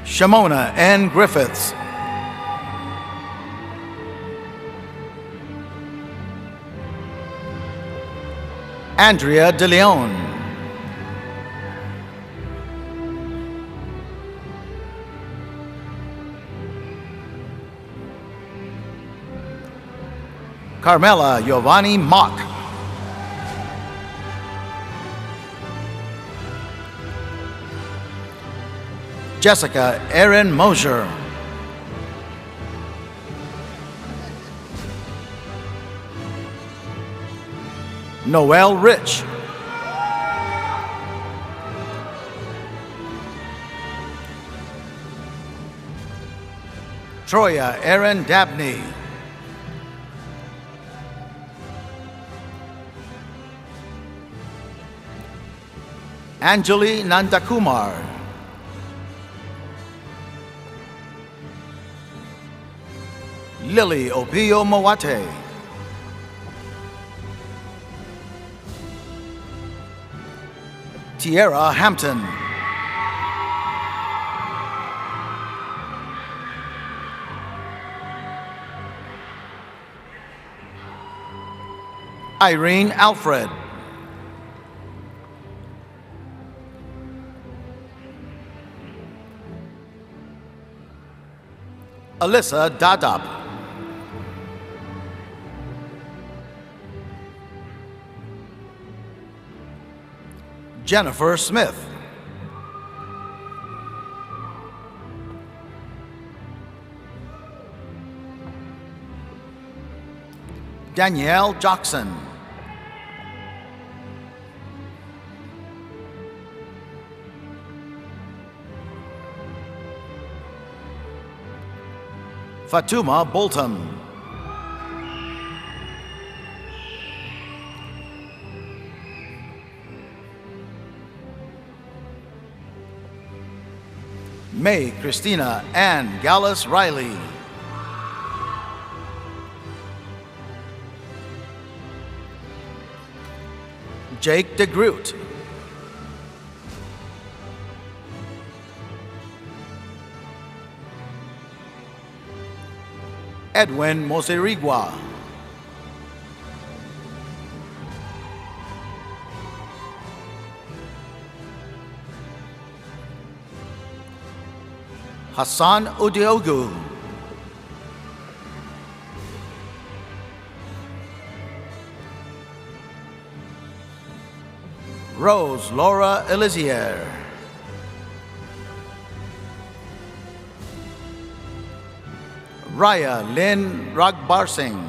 Shamona N. Griffiths. Andrea De Leon. Carmela Giovanni Mock. Jessica Erin Mosier. Noel Rich. Troya Erin Dabney. Anjali Nandakumar. Lily Opio Moate. Tierra Hampton. Irene Alfred. Alyssa Dadap. Jennifer Smith. Danielle Jackson. Fatuma Bolton. May Christina Ann Gallus Riley. Jake DeGroot. Edwin Moserigua. Hassan Udiogu. Rose Laura Elizier. Raya Lynn Ragbarsing.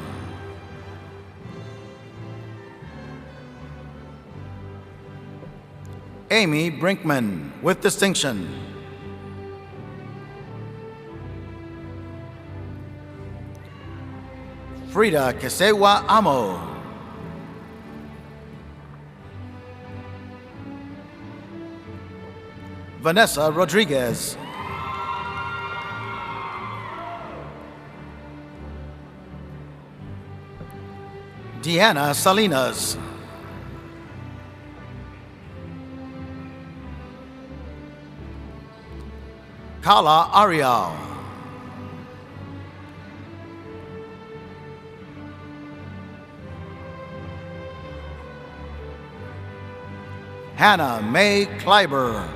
Amy Brinkman with distinction. Frida Kesewa Amo. Vanessa Rodriguez. Deanna Salinas. Kala Arial. Hannah Mae Kleiber.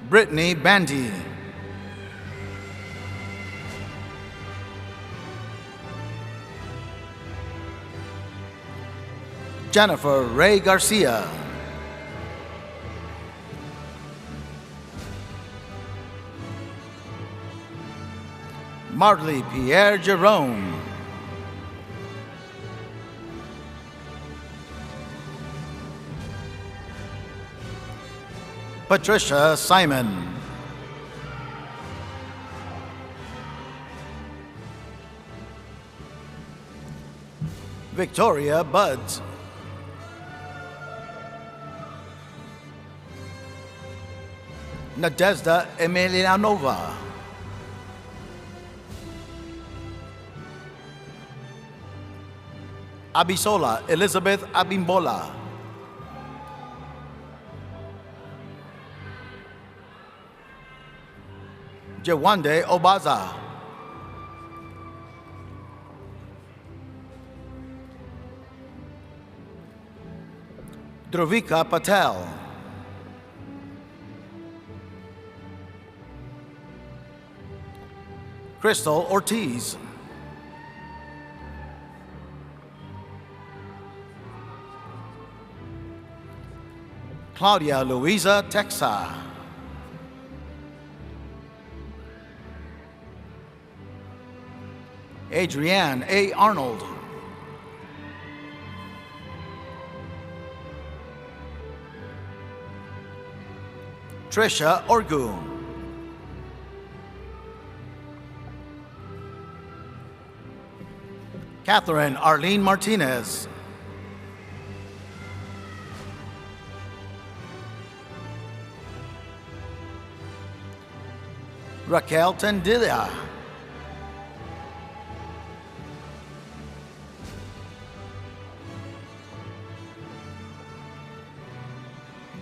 Brittany Bandy. Jennifer Ray Garcia. Marley Pierre Jerome. Patricia Simon. Victoria Buds. Nadezhda Emelianova. Abisola Elizabeth Abimbola. Jewande Obaza. Dhruvika Patel. Crystal Ortiz. Claudia Luisa Texa. Adrienne A. Arnold. Trisha Orgu. Catherine Arlene Martinez. Raquel Tendilla.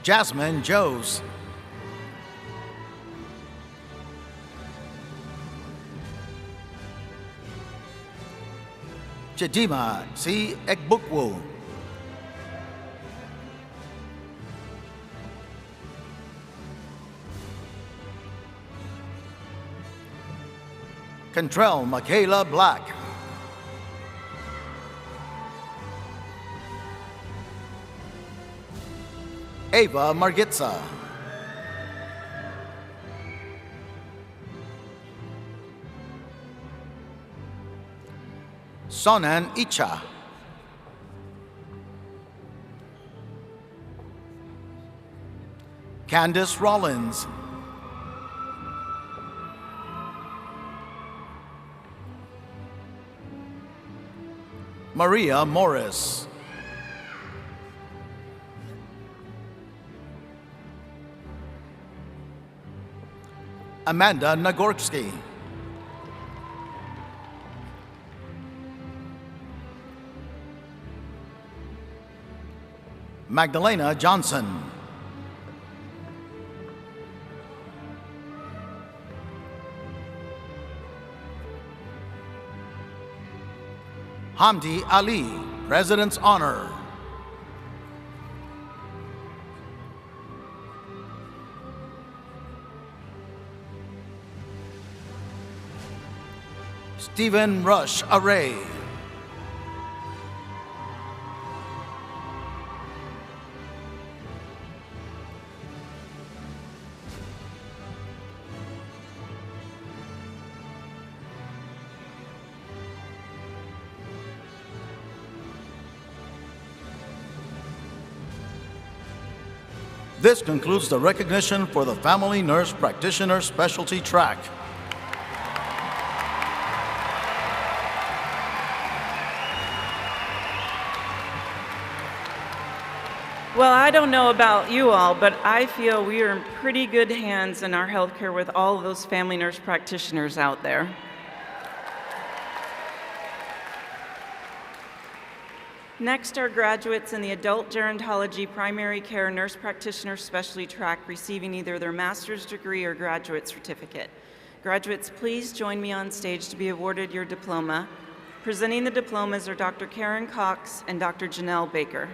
Jasmine Joes. Chidima C. Egbukwu. Contrell Michaela Black. Ava Margitza. Sonan Icha. Candice Rollins. Maria Morris. Amanda Nagorski. Magdalena Johnson. Hamdi Ali, President's Honor. Stephen Rush Array. This concludes the recognition for the Family Nurse Practitioner Specialty Track. Well, I don't know about you all, but I feel we are in pretty good hands in our healthcare with all of those family nurse practitioners out there. Next are graduates in the Adult Gerontology Primary Care Nurse Practitioner Specialty Track receiving either their master's degree or graduate certificate. Graduates, please join me on stage to be awarded your diploma. Presenting the diplomas are Dr. Karen Cox and Dr. Janelle Baker.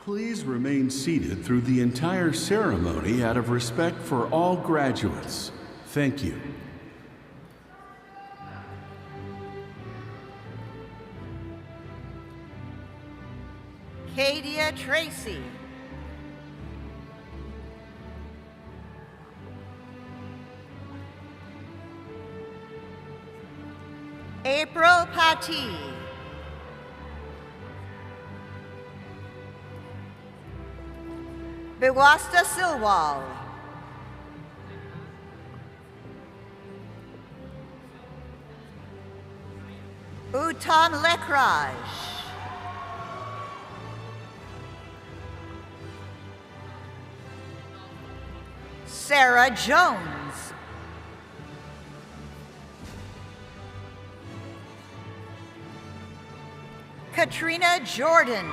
Please remain seated through the entire ceremony out of respect for all graduates. Thank you. Kadia Tracy. April Patti. Bewasta Silwal. Uttam Lekraj. Sarah Jones. Katrina Jordan.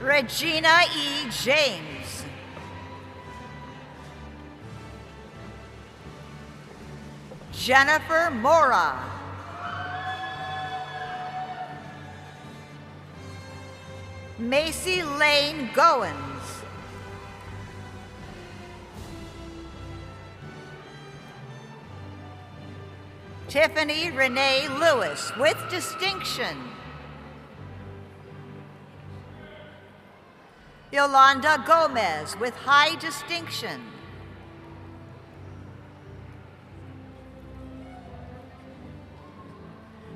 Regina E. James. Jennifer Mora. Macy Lane Goins. Tiffany Renee Lewis with distinction. Yolanda Gomez with high distinction.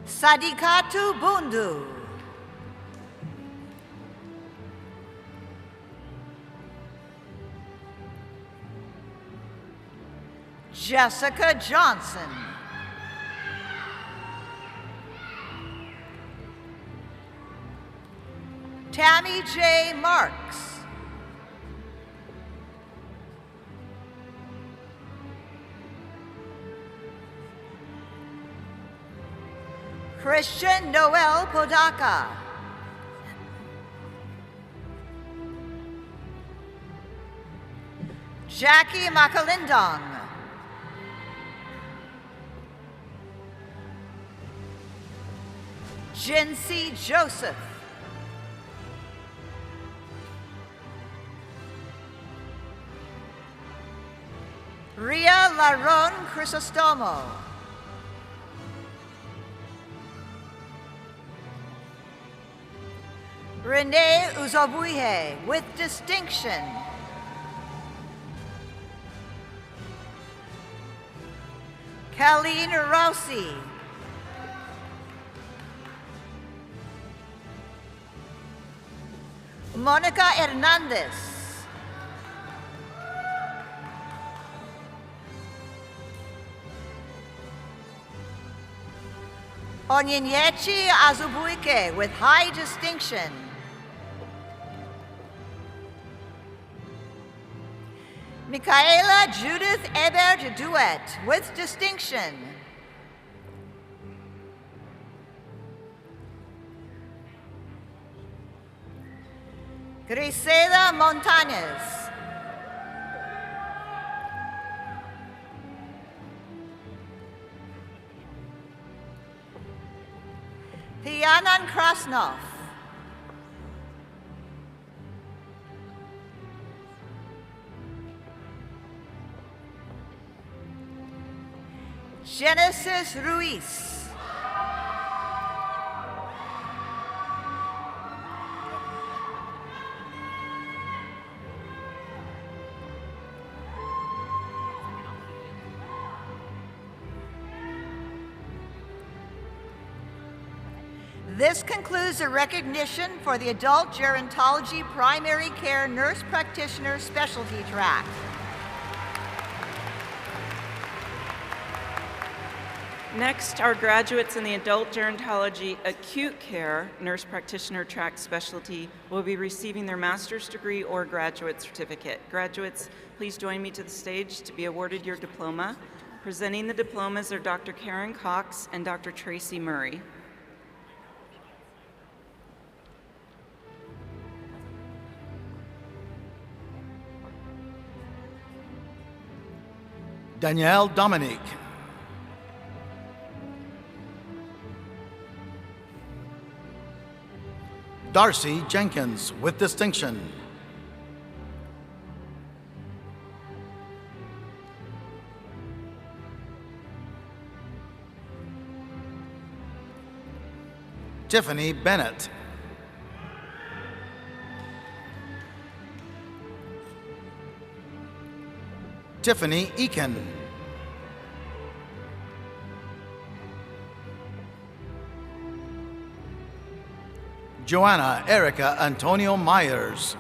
Sadikatu Bundu. Jessica Johnson. Tammy J. Marks. Christian Noel Podaka. Jackie Makalindong. Jinsey Joseph. Ria Laron Crisostomo. Renee Uzobuihe with distinction. Colleen Rossi. Monica Hernandez. Onyenyechi Azubuike with high distinction. Michaela Judith Ebert Duet with distinction. Grisela Montañez. Tianan Krasnov. Genesis Ruiz. This concludes the recognition for the Adult Gerontology Primary Care Nurse Practitioner Specialty Track. Next, our graduates in the Adult Gerontology Acute Care Nurse Practitioner Track Specialty will be receiving their master's degree or graduate certificate. Graduates, please join me to the stage to be awarded your diploma. Presenting the diplomas are Dr. Karen Cox and Dr. Tracy Murray. Danielle Dominique. Darcy Jenkins with distinction. Tiffany Bennett. Tiffany Eakin. Joanna Erica Antonio Myers.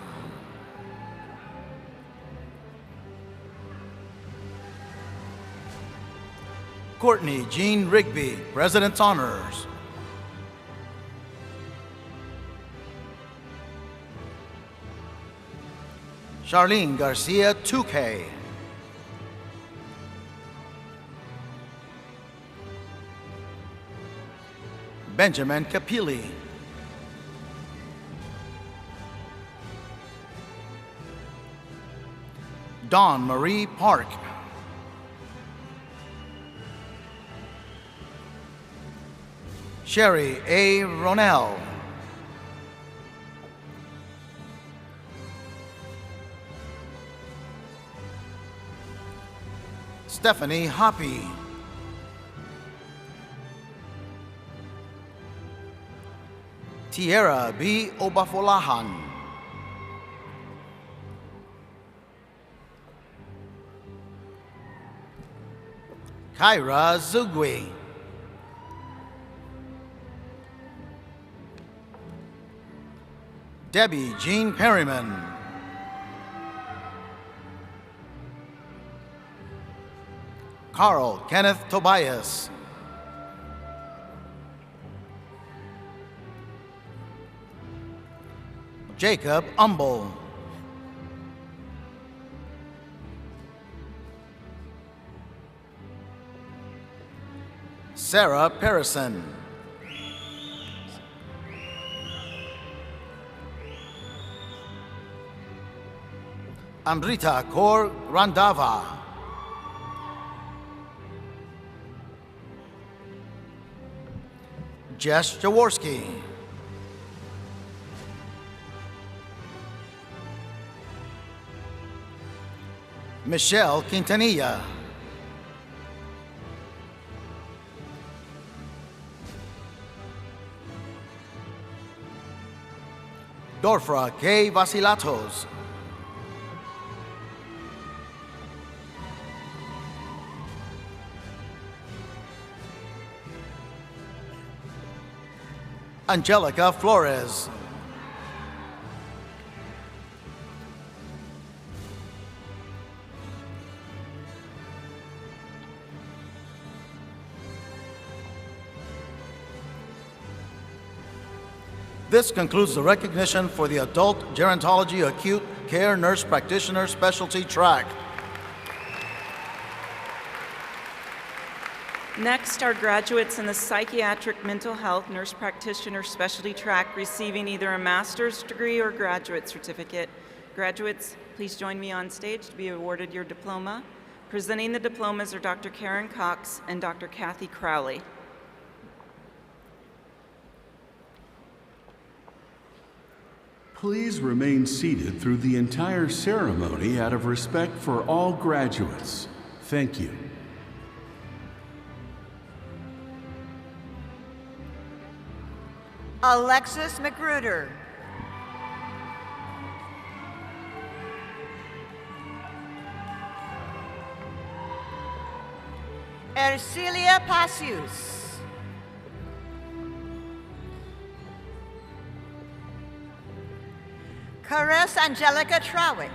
Courtney Jean Rigby, President's Honors. Charlene Garcia Tukey. Benjamin Capili. Dawn Marie Park. Sherry A. Ronell. Stephanie Hoppy. Tierra B. Obafolahan. Kyra Zugwi. Debbie Jean Perryman. Carl Kenneth Tobias. Jacob Umble. Sarah Parison. Amrita Kaur Randava. Jess Jaworski. Michelle Quintanilla. Dorfra K. Vasilatos, Angelica Flores, This concludes the recognition for the Adult Gerontology Acute Care Nurse Practitioner Specialty Track. Next are graduates in the Psychiatric Mental Health Nurse Practitioner Specialty Track receiving either a master's degree or graduate certificate. Graduates, please join me on stage to be awarded your diploma. Presenting the diplomas are Dr. Karen Cox and Dr. Kathy Crowley. Please remain seated through the entire ceremony out of respect for all graduates. Thank you. Alexis Magruder. Ercilia Pasius. Caress Angelica Trawick.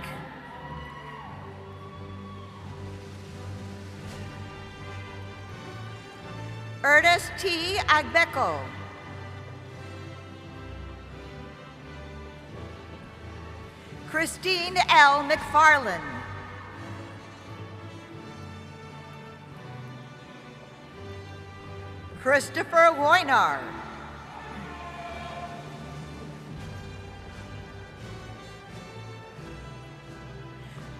Ernest T. Agbeko. Christine L. McFarland. Christopher Woynar.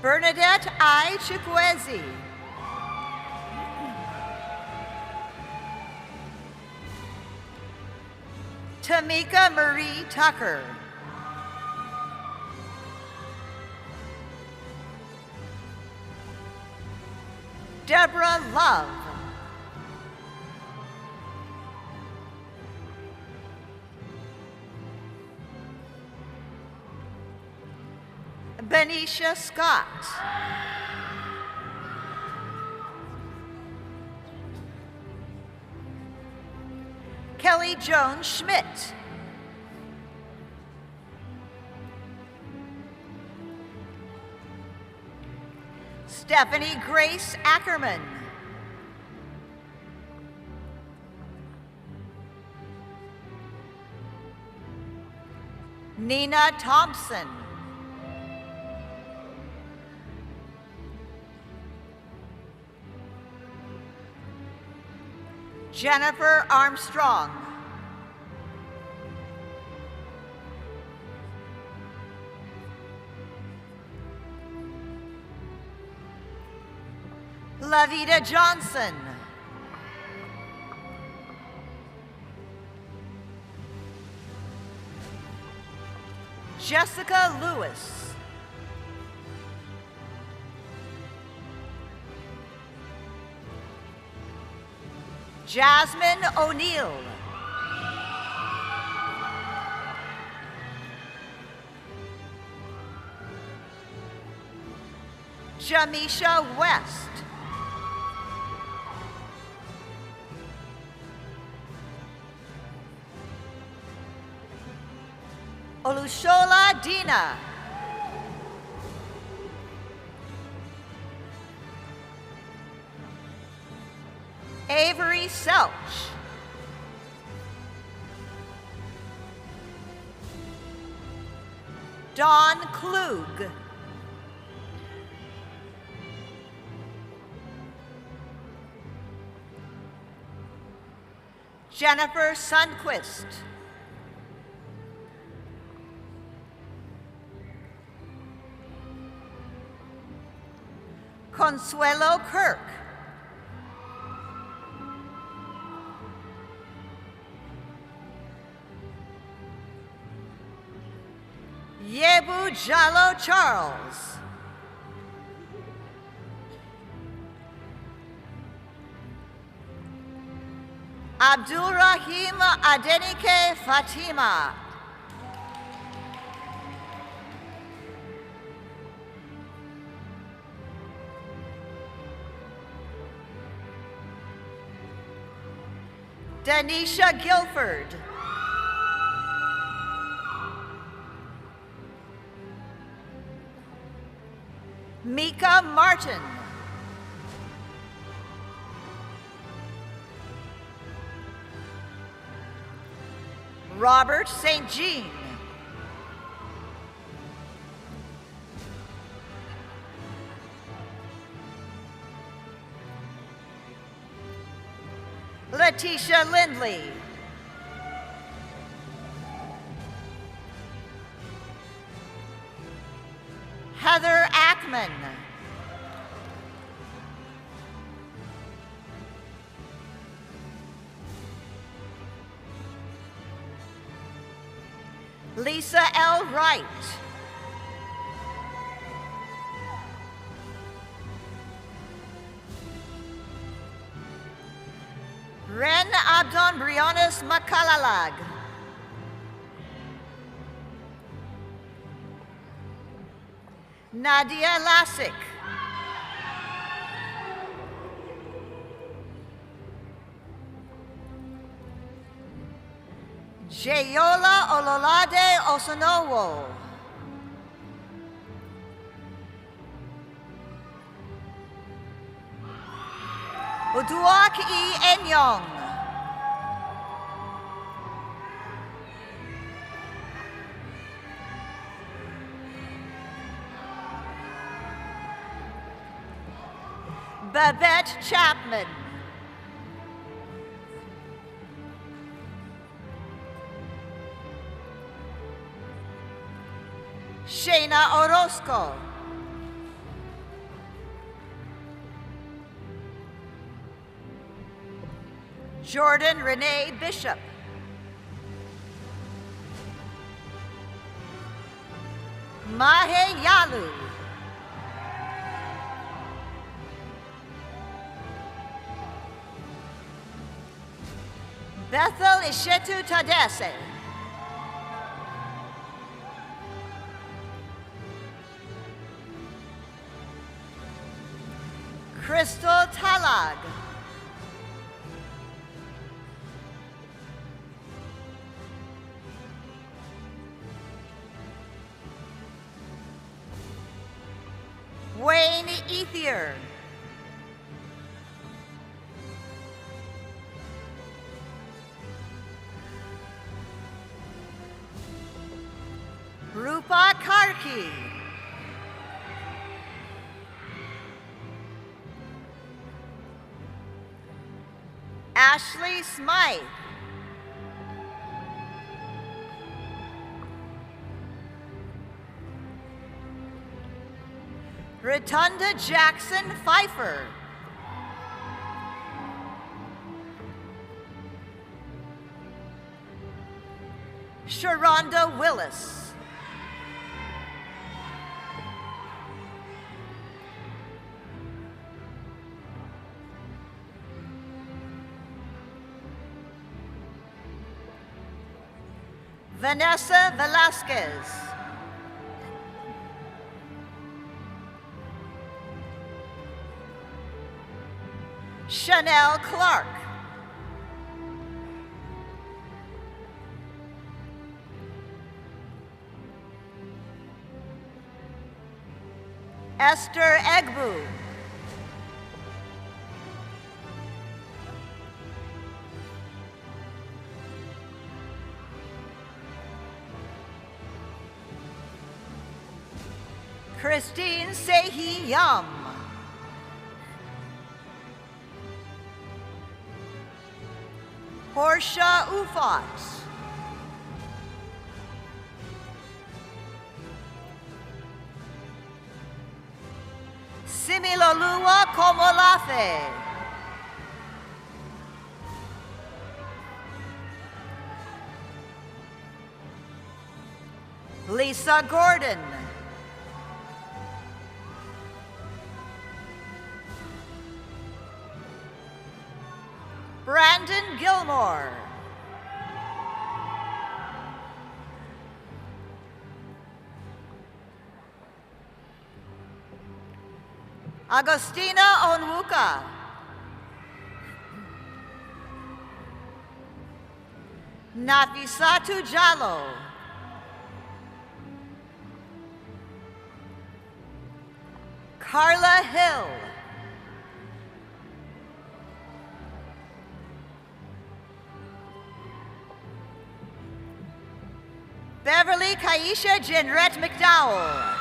Bernadette I. Chukwueze. Tamika Marie Tucker. Deborah Love. Benicia Scott. Kelly Jones Schmidt. Stephanie Grace Ackerman. Nina Thompson. Jennifer Armstrong. Lavita Johnson. Jessica Lewis. Jasmine O'Neill. Jamisha West. Olushola Dina. Avery Selch. Dawn Klug. Jennifer Sundquist. Consuelo Kirk. Yebu Jalo Charles. Abdul Rahim Adenike Fatima. Denisha Guilford. Mika Martin. Robert St. Jean. Letitia Lindley. Heather Ackman. Lisa L. Wright. Ren Abdon Briones Makalalag. Nadia Lasik. Jeyola Ololade Osanowo. Uduak E. Enyong. Babette Chapman. Shayna Orozco. Jordan Renee Bishop. Mahe Yalu. Bethel Ishetu Tadese. Crystal Talag. Wayne Ethier. Rupa Karki. Ashley Smythe. Rotunda Jackson Pfeiffer. Sharonda Willis. Vanessa Velasquez. Chanel Clark. Esther Egbu. Christine Sehi Yum. Portia Ufot. Similolua Komolafe. Lisa Gordon. Brandon Gilmore. Agostina Onwuka. Nafisatu Jallo. Carla Hill. Beverly Kaisha Jenrette McDowell.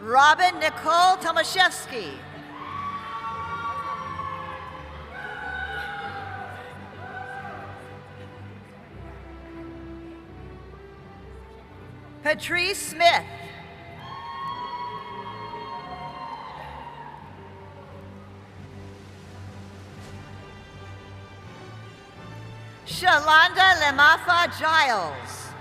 Robin Nicole Tomaszewski. Patrice Smith. Shalonda Lemafa Giles.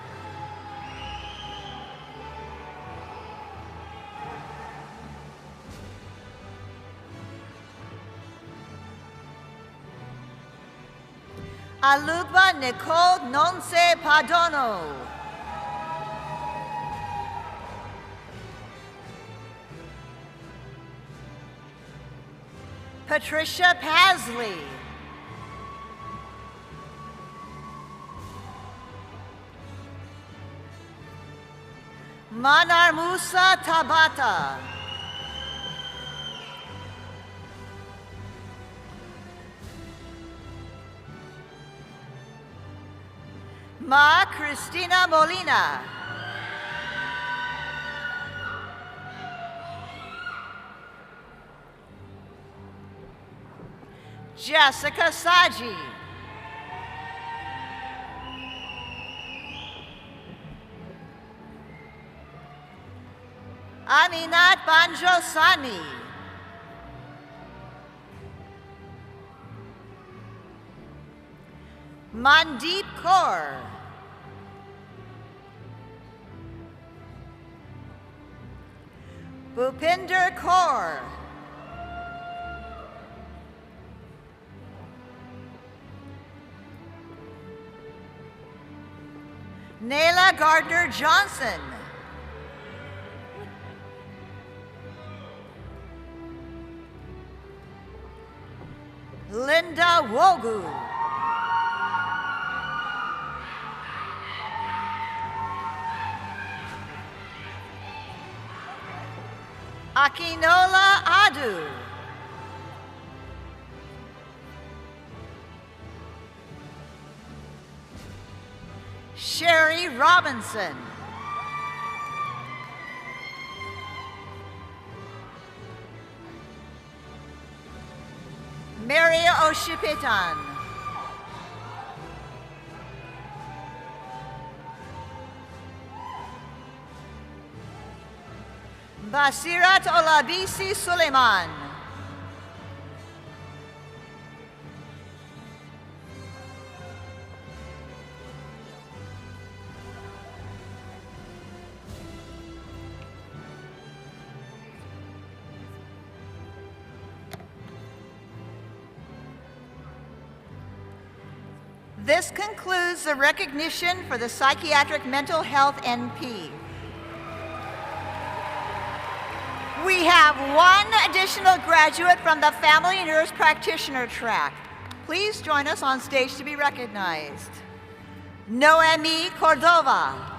Alugba Nicole Nonce Padono. Patricia Pasley. Manar Musa Tabata. Ma Cristina Molina. Jessica Saji. Aminat Banjosani. Mandeep Kaur. Bhupinder Kaur. Nayla Gardner Johnson. Linda Wogu. Akinola Adu. Sherry Robinson. Maria Oshipitan. Basirat Olabisi Suleiman. This concludes the recognition for the Psychiatric Mental Health NP. We have one additional graduate from the Family Nurse Practitioner track. Please join us on stage to be recognized. Noemi Cordova.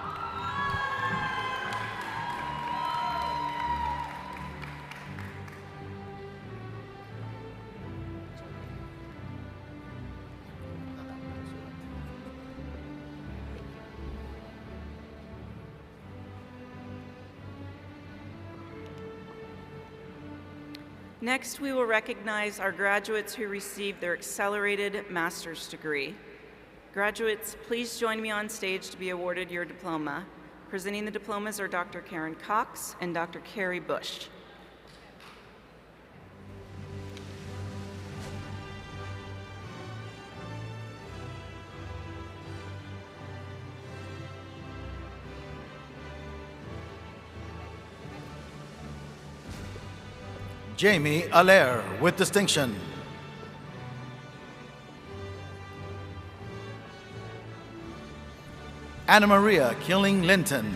Next, we will recognize our graduates who received their accelerated master's degree. Graduates, please join me on stage to be awarded your diploma. Presenting the diplomas are Dr. Karen Cox and Dr. Carrie Bush. Jamie Allaire with distinction. Anna Maria Killing Linton.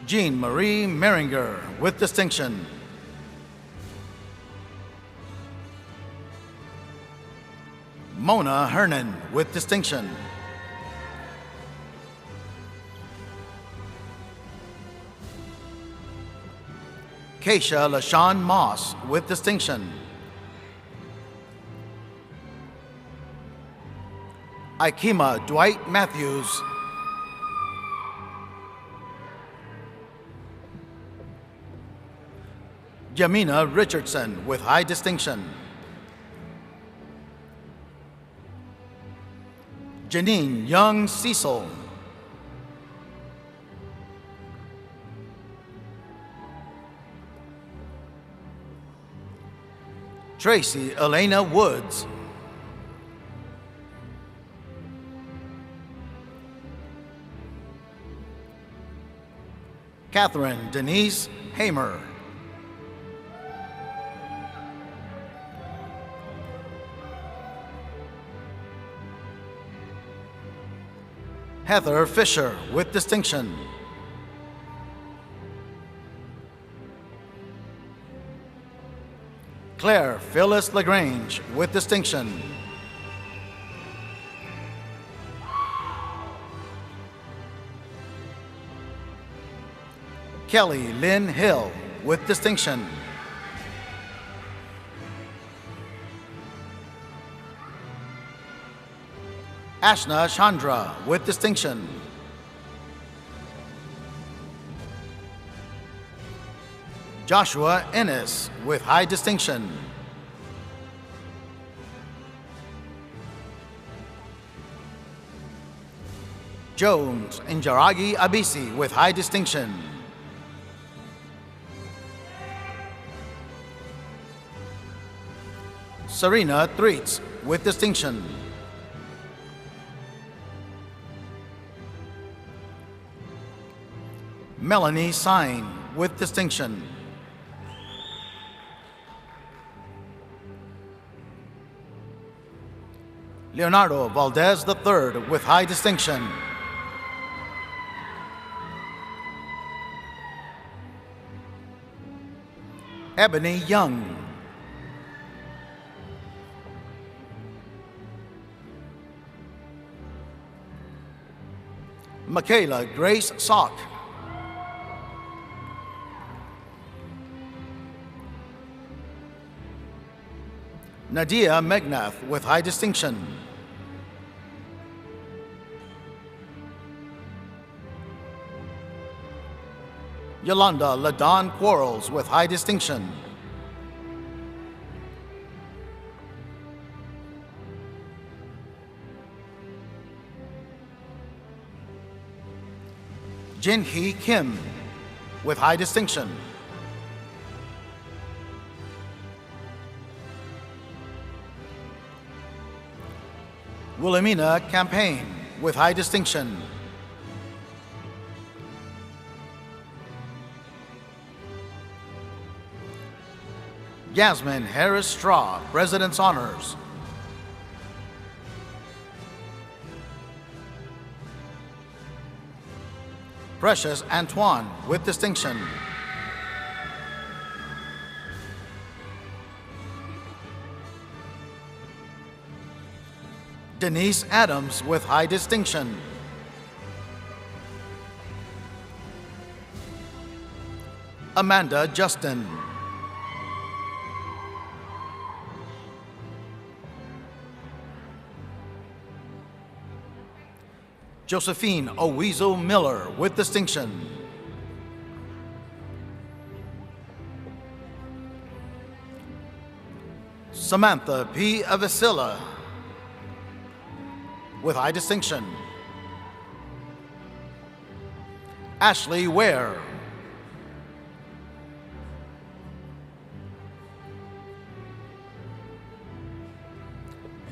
Jean Marie Meringer with distinction. Mona Hernan with distinction. Keisha LaShawn Moss with distinction. Ikema Dwight Matthews. Jamina Richardson with high distinction. Janine Young Cecil. Tracy Elena Woods. Catherine Denise Hamer. Heather Fisher with distinction. Claire Phyllis LaGrange with distinction. Kelly Lynn Hill with distinction. Ashna Chandra with distinction. Joshua Ennis with high distinction. Jones Injaragi Abisi with high distinction. Serena Threets with distinction. Melanie Sine with distinction. Leonardo Valdez III with high distinction. Ebony Young. Michaela Grace Salk. Nadia Megnath with high distinction. Yolanda LaDon Quarles with high distinction. Jin Hee Kim with high distinction. Wilhelmina Campaign with high distinction. Yasmin Harris Straw, President's Honors. Precious Antoine with distinction. Denise Adams with high distinction. Amanda Justin. Josephine Owizo Miller with distinction. Samantha P. Avicilla with high distinction. Ashley Ware.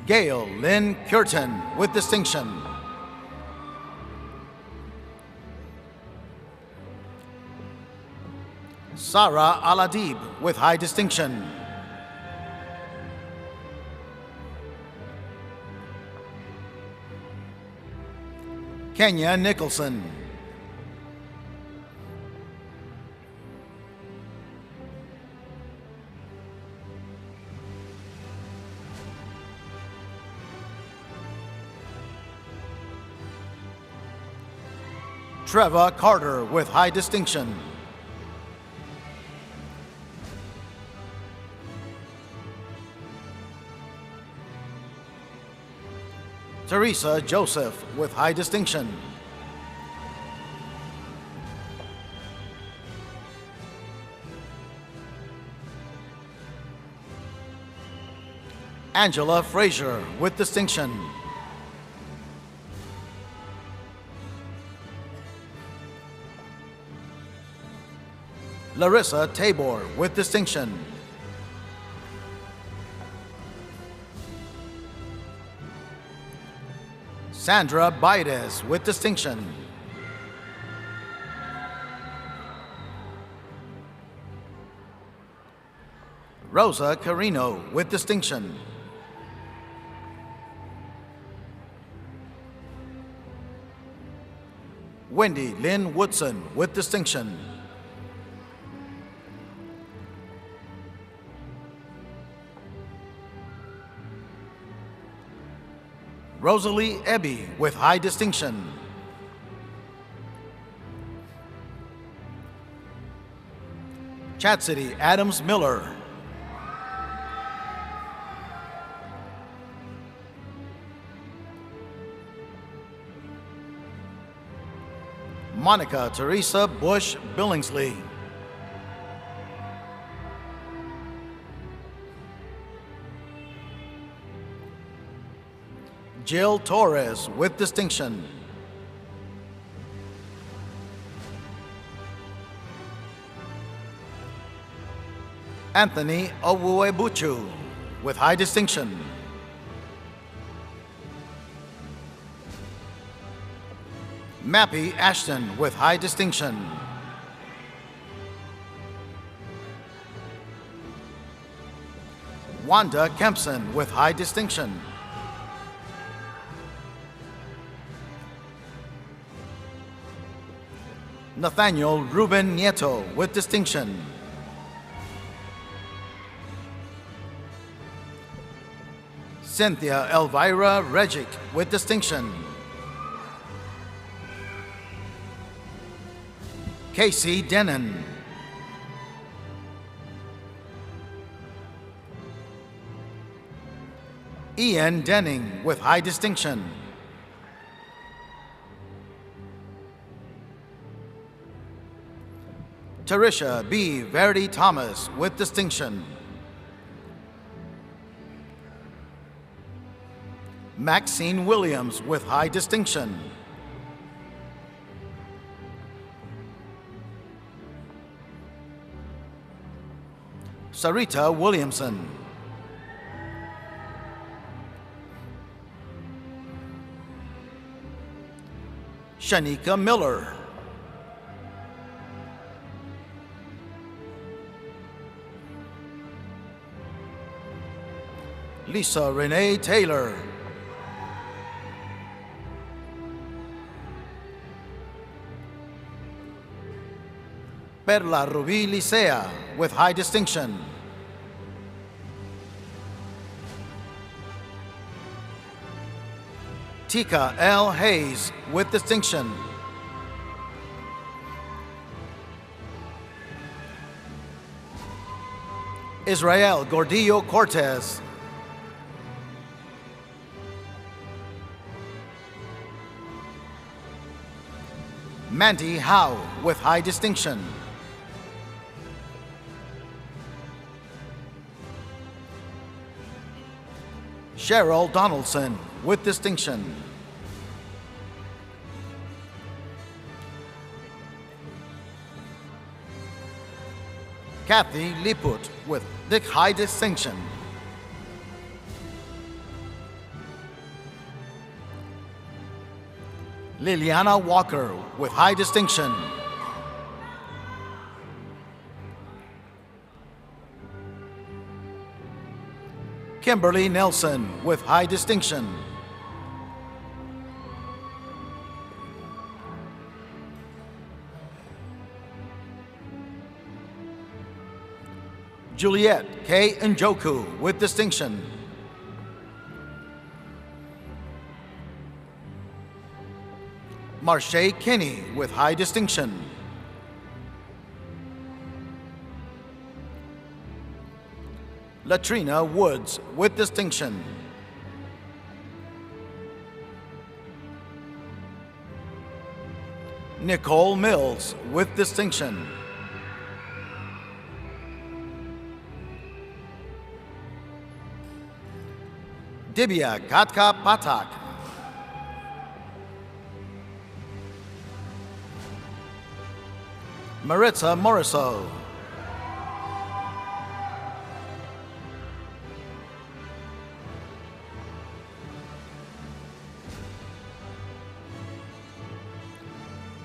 Gail Lynn Curtin with distinction. Sarah Aladib with high distinction. Kenya Nicholson. Trevor Carter with high distinction. Teresa Joseph with high distinction. Angela Frazier with distinction. Larissa Tabor with distinction. Sandra Baides with distinction. Rosa Carino with distinction. Wendy Lynn Woodson with distinction. Rosalie Ebby with high distinction. Chastity Adams Miller. Monica Teresa Bush Billingsley. Jill Torres with distinction. Anthony Owuebuchu with high distinction. Mappy Ashton with high distinction. Wanda Kempson with high distinction. Nathaniel Ruben Nieto with distinction. Cynthia Elvira Regic with distinction. Casey Denon. Ian Denning with high distinction. Tarisha B. Verdi Thomas with distinction. Maxine Williams with high distinction. Sarita Williamson. Shanika Miller. Lisa Renee Taylor. Perla Ruby Licea with high distinction. Tika L. Hayes with distinction. Israel Gordillo Cortez. Mandy Howe with high distinction. Cheryl Donaldson with distinction. Kathy Liput with high distinction. Liliana Walker with high distinction. Kimberly Nelson with high distinction. Juliet K. Njoku with distinction. Marche Kinney with high distinction. Latrina Woods with distinction. Nicole Mills with distinction. Dibya Katka Patak. Maritza Moriso.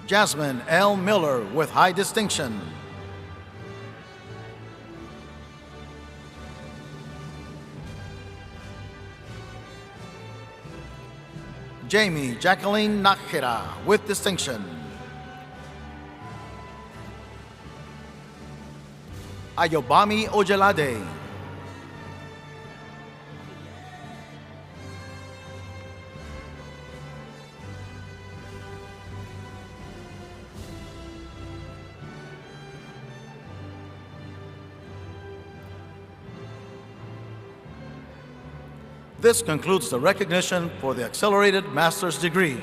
Jasmine L. Miller with high distinction. Jamie Jacqueline Nakira with distinction. Ayobami Ojelade. This concludes the recognition for the accelerated master's degree.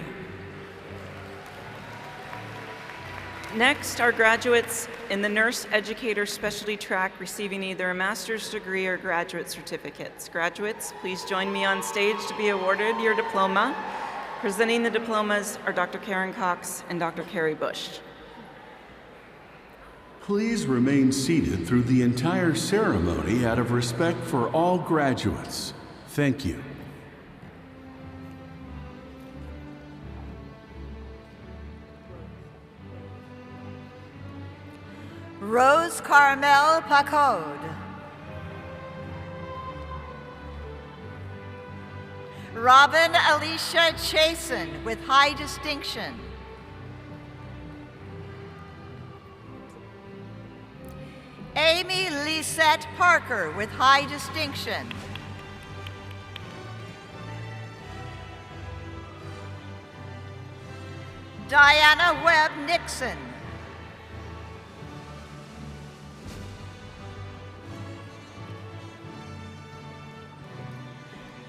Next are graduates in the Nurse Educator Specialty track receiving either a master's degree or graduate certificates. Graduates, please join me on stage to be awarded your diploma. Presenting the diplomas are Dr. Karen Cox and Dr. Carrie Bush. Please remain seated through the entire ceremony out of respect for all graduates. Thank you. Rose Carmel Pacode. Robin Alicia Chasen with high distinction. Amy Lisette Parker with high distinction. Diana Webb Nixon.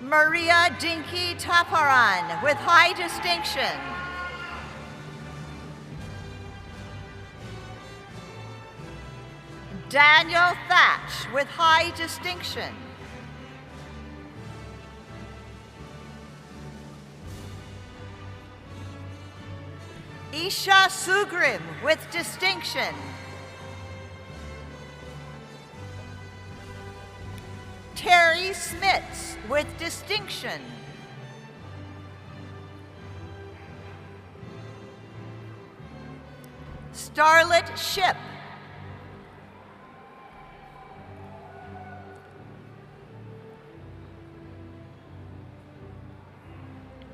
Maria Dinky Taparan with high distinction. Daniel Thatch with high distinction. Isha Sugrim with distinction. Terry Smits with distinction. Starlet Ship.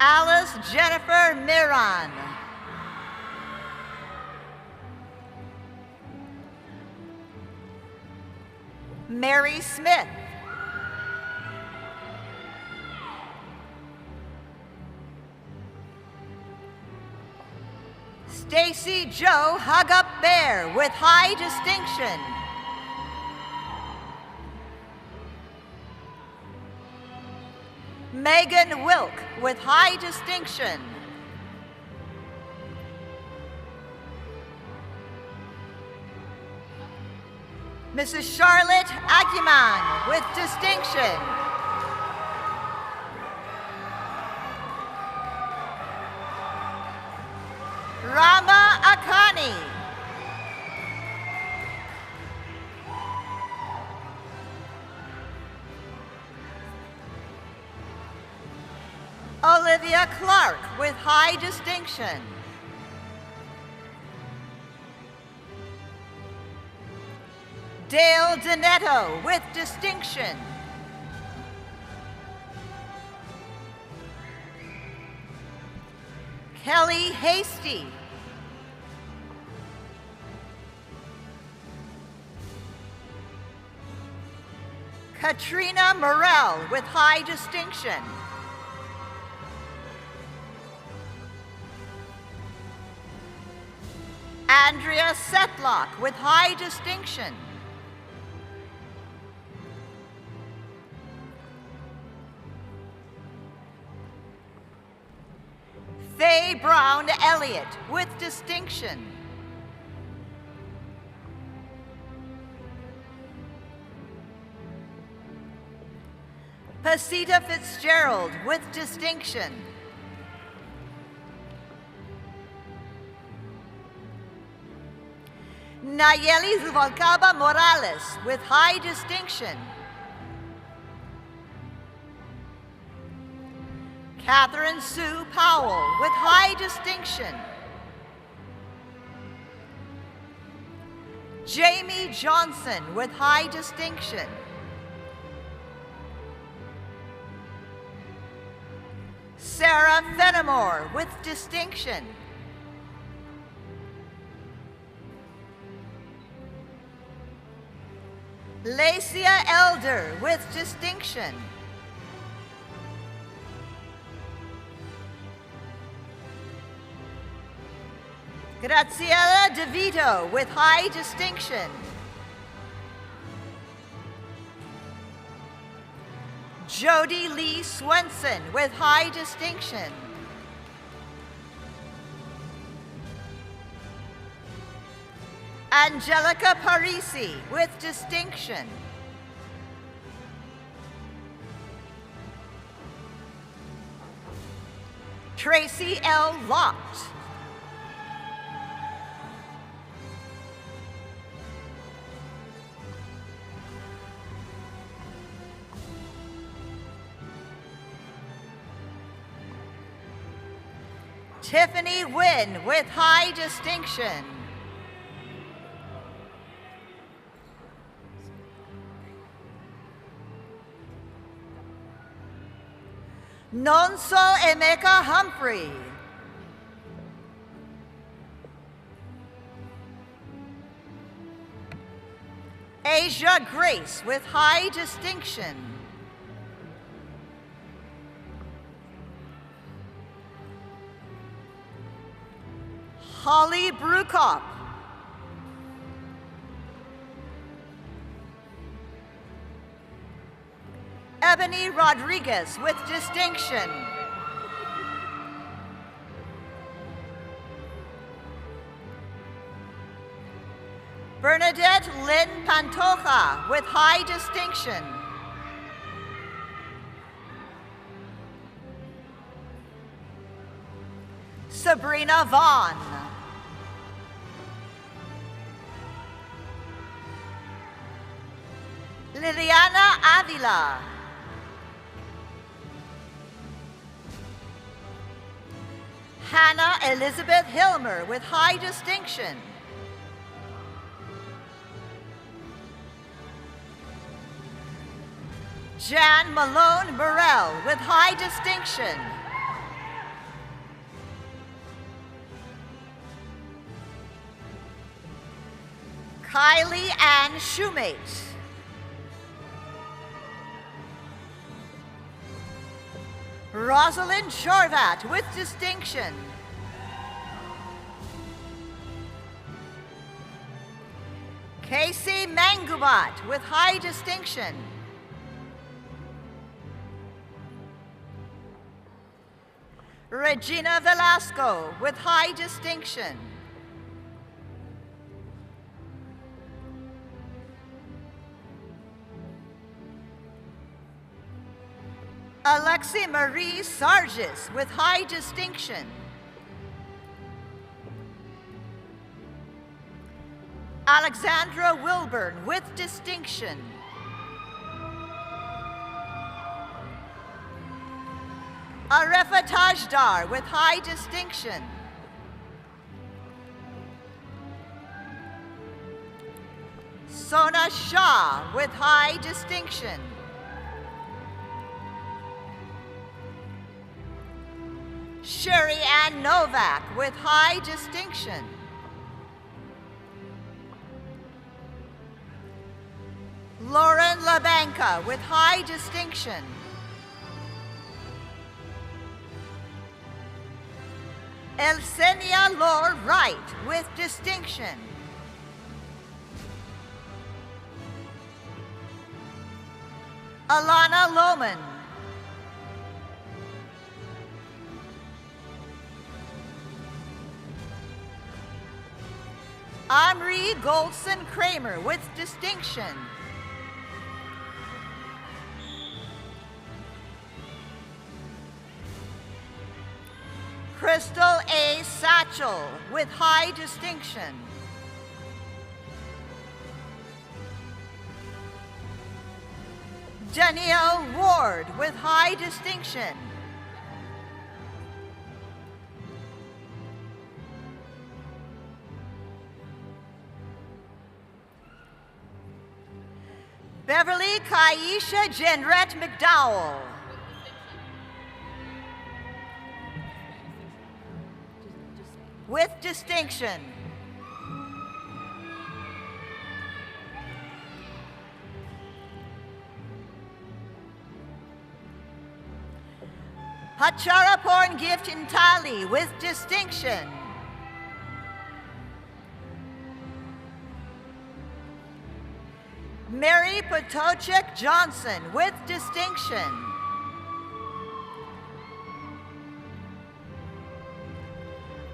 Alice Jennifer Miran. Mary Smith. Stacy Jo Hug-Up Bear with high distinction. Megan Wilk with high distinction. Mrs. Charlotte Aguiman with distinction. Rama Akani. Olivia Clark with high distinction. Dale Donetto with distinction. Kelly Hasty. Katrina Morell with high distinction. Andrea Setlock with high distinction. Faye Brown Elliott with distinction. Pasita Fitzgerald with distinction. Nayeli Rubalcaba Morales with high distinction. Catherine Sue Powell with high distinction. Jamie Johnson with high distinction. Sarah Fenimore with distinction. Lacia Elder with distinction. Graciela DeVito with high distinction. Jody Lee Swenson with high distinction. Angelica Parisi with distinction. Tracy L. Lott. Tiffany Wynn with high distinction. Nonso Emeka Humphrey. Asia Grace with high distinction. Holly Brukop. Ebony Rodriguez with distinction. Bernadette Lynn Pantoja with high distinction. Sabrina Vaughn. Liliana Avila. Hannah Elizabeth Hilmer with high distinction. Jan Malone Burrell with high distinction. Kylie Ann Shoemate. Rosalind Chorvat with distinction. Casey Mangubat with high distinction. Regina Velasco with high distinction. Alexi Marie Sargis with high distinction. Alexandra Wilburn with distinction. Arefa Tajdar with high distinction. Sona Shah with high distinction. Sherry Ann Novak with high distinction. Lauren Labanca with high distinction. Elsenia Lore Wright with distinction. Alana Lohman. Henri Goldson Kramer with distinction. Crystal A. Satchel with high distinction. Danielle Ward with high distinction. Beverly Kaisha Jenrette McDowell. With distinction. Hacharaporn Gift Intali with distinction. Mary Potoczek Johnson with distinction.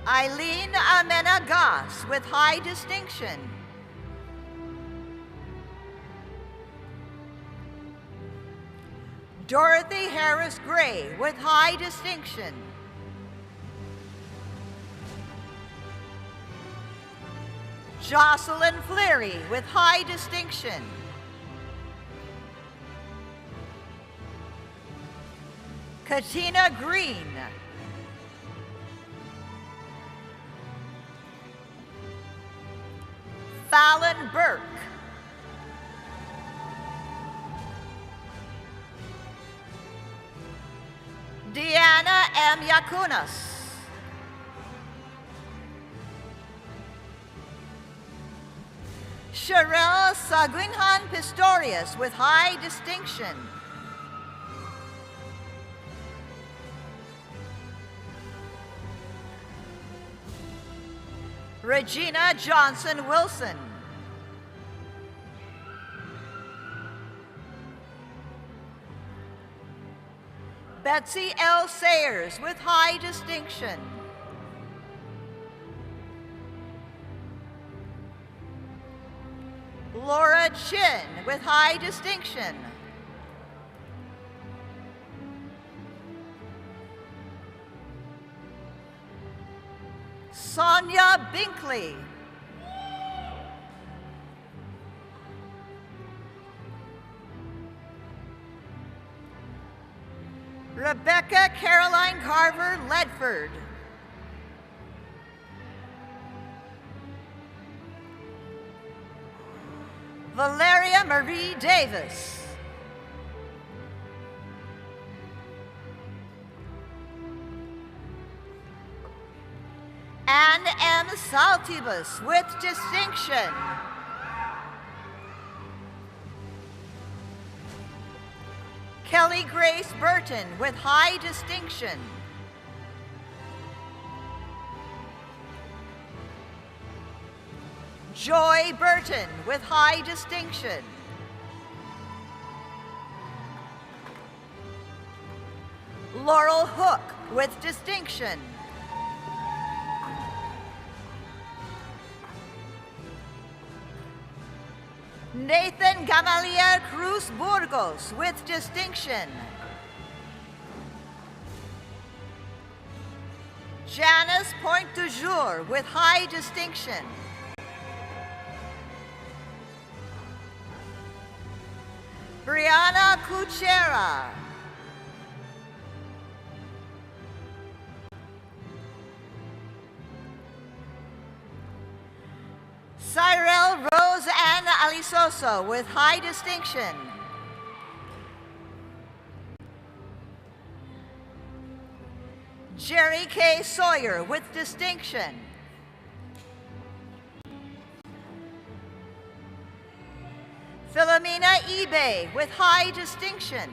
Eileen Amena Goss with high distinction. Dorothy Harris Gray with high distinction. Jocelyn Fleary with high distinction. Katina Green. Fallon Burke. Deanna M. Yakunas. Sherelle Saguinhan Pistorius with high distinction. Regina Johnson Wilson. Betsy L. Sayers with high distinction. Laura Chin with high distinction. Sonia Binkley. Rebecca Caroline Carver Ledford. Valeria Marie Davis. Anne M. Saltibus with distinction. Kelly Grace Burton with high distinction. Joy Burton with high distinction. Laurel Hook with distinction. Nathan Gamaliel Cruz Burgos with distinction. Janice Point du Jour with high distinction. Brianna Kuchera. Cyril Rose Ann Alisoso with high distinction. Jerry K. Sawyer with distinction. Philomena Ebay with high distinction.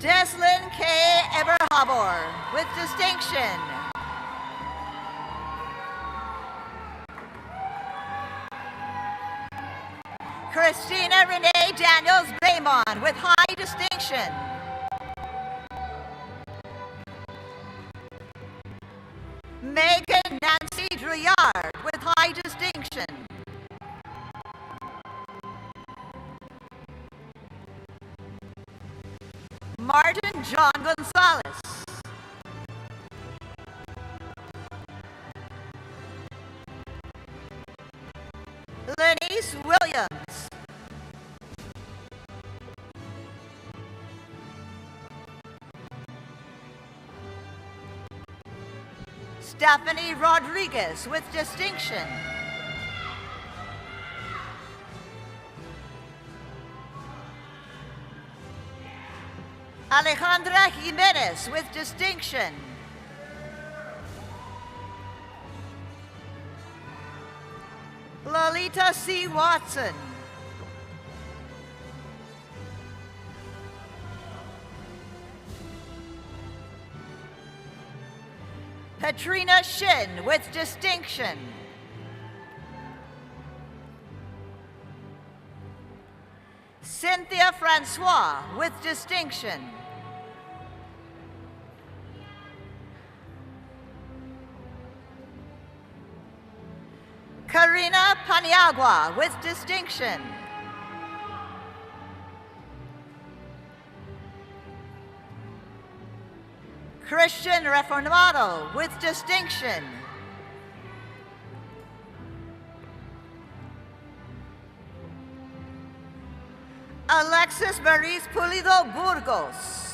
Deslin K. Eberhabor with distinction. Christina Renee Daniels Baymon with high distinction. Megan Nancy Drouillard with high distinction. Martin John Gonzalez. Lenise Williams. Stephanie Rodriguez with distinction. Alejandra Jimenez with distinction. Lolita C. Watson. Katrina Shin with distinction. Cynthia Francois with distinction. Karina Paniagua with distinction. Christian Reformado with distinction. Alexis Maris Pulido Burgos.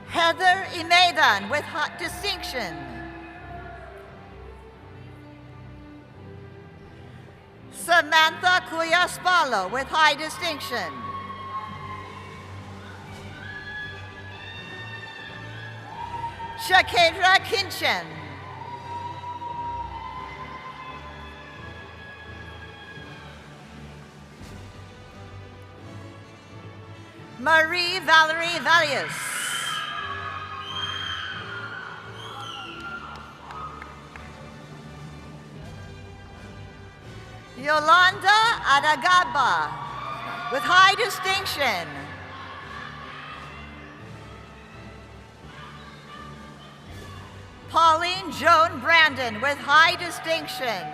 Heather Imedan with distinction. Samantha Cuyaspalo with high distinction. Shakendra Kinchin. Marie Valerie Valius. Yolanda Adagaba with high distinction. Pauline Joan Brandon with high distinction.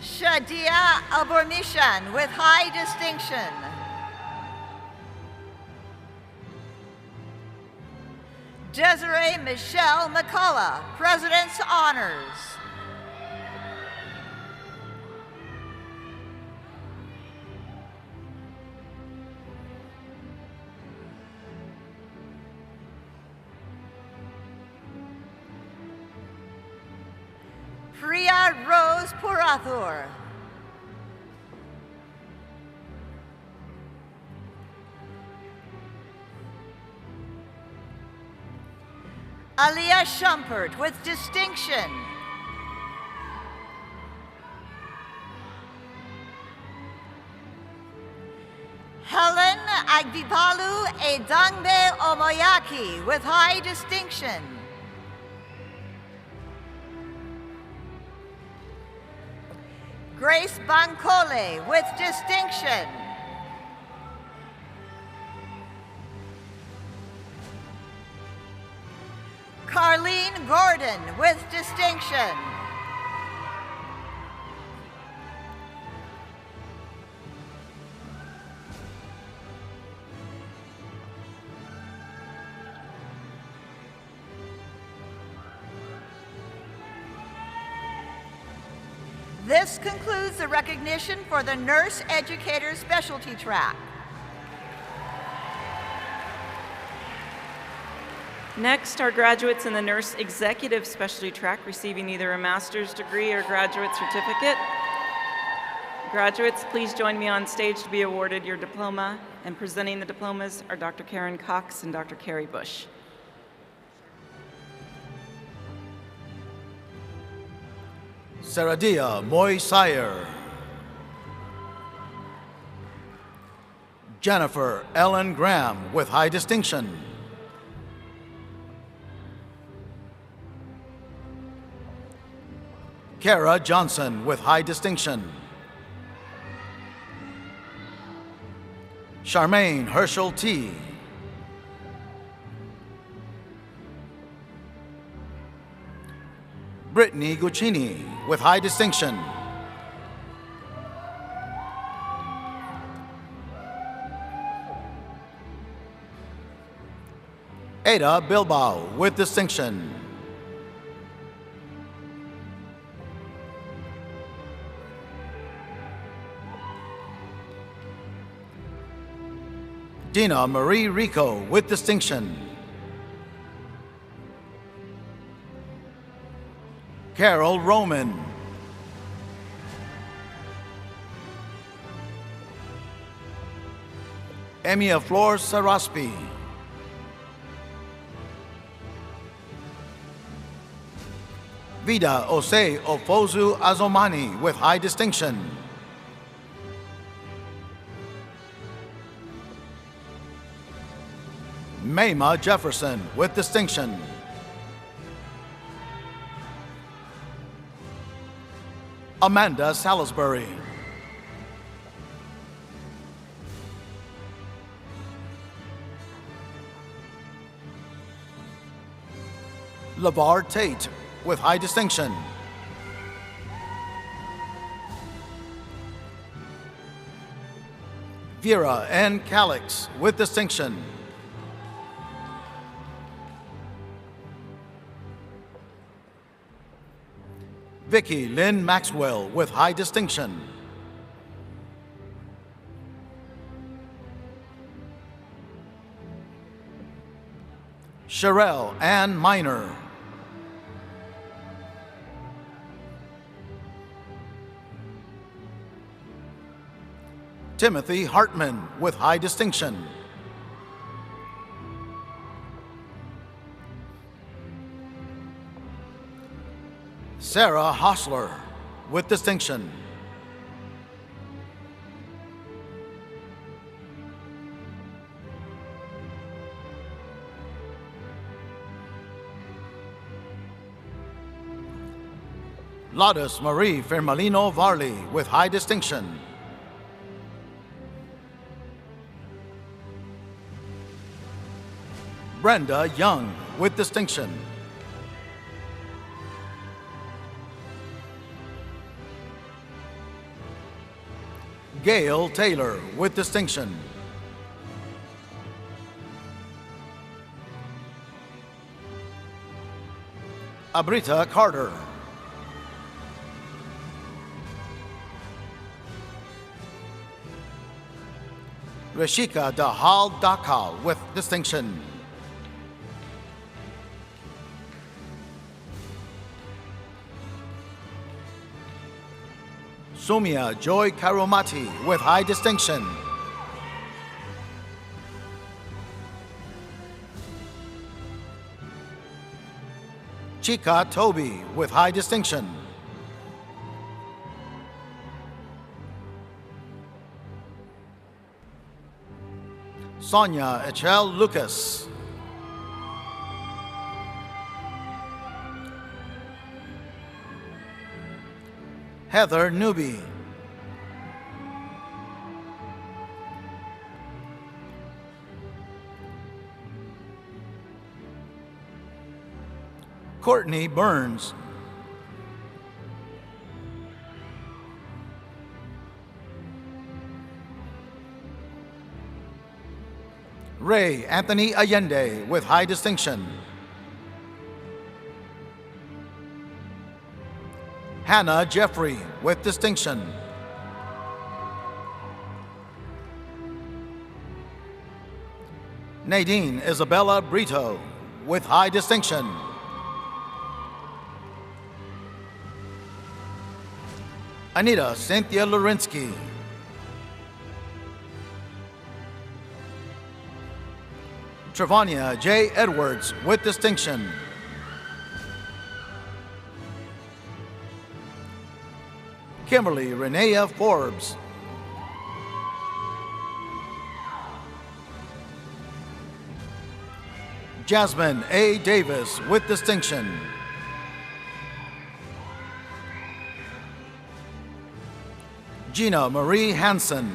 Shadia Abormishan with high distinction. Desiree Michelle McCullough, President's Honors. Priya Rose Purathur. Aliyah Shumpert with distinction. Helen Agdipalu Edangbe Omoyaki with high distinction. Grace Bancole with distinction. Carlene Gordon with distinction. This concludes the recognition for the Nurse Educator Specialty Track. Next are graduates in the Nurse Executive Specialty Track receiving either a master's degree or graduate certificate. Graduates, please join me on stage to be awarded your diploma. And presenting the diplomas are Dr. Karen Cox and Dr. Carrie Bush. Saradia Moy Sayer. Jennifer Ellen Graham with high distinction. Kara Johnson with high distinction. Charmaine Herschel T. Brittany Guccini with high distinction. Ada Bilbao with distinction. Dina Marie Rico with distinction. Carol Roman. Emia Flor Saraspi. Vida Ose Ofozu Azomani with high distinction. Mayma Jefferson with distinction. Amanda Salisbury. LeVar Tate with high distinction. Vera N. Calix with distinction. Vicki Lynn Maxwell with high distinction. Sherelle Ann Miner. Timothy Hartman with high distinction. Sarah Hostler with distinction. Lourdes Marie Firmalino Varley with high distinction. Brenda Young with distinction. Gail Taylor with distinction. Abrita Carter. Rashika Dahal Dakal with distinction. Sumia Joy Karomati with high distinction. Chika Toby with high distinction. Sonia Echel Lucas. Heather Newby. Courtney Burns. Ray Anthony Allende with high distinction. Hannah Jeffrey with distinction. Nadine Isabella Brito with high distinction. Anita Cynthia Lurinsky. Trevania J. Edwards with distinction. Kimberly Renea Forbes. Jasmine A. Davis with distinction. Gina Marie Hansen.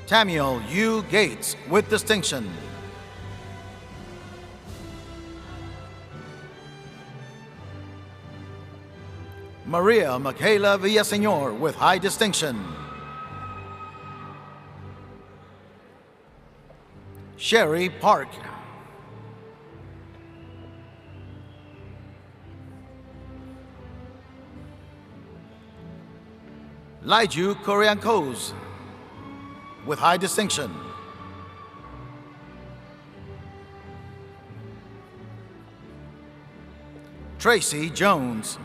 Tamiel U. Gates with distinction. Maria Michaela Villaseñor with high distinction. Sherry Park. Laiju Koreankos with high distinction. Tracy Jones.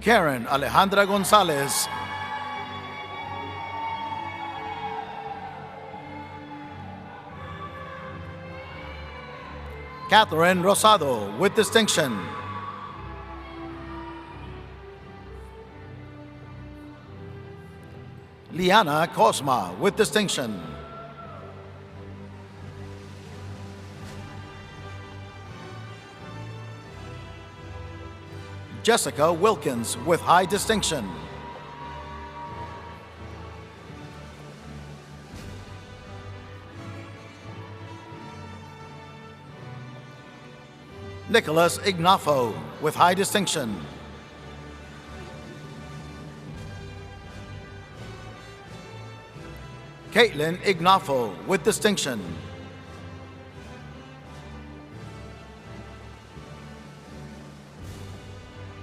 Karen Alejandra Gonzalez. Catherine Rosado with distinction. Liana Cosma with distinction. Jessica Wilkins with high distinction. Nicholas Ignafo with high distinction. Caitlin Ignafo with distinction.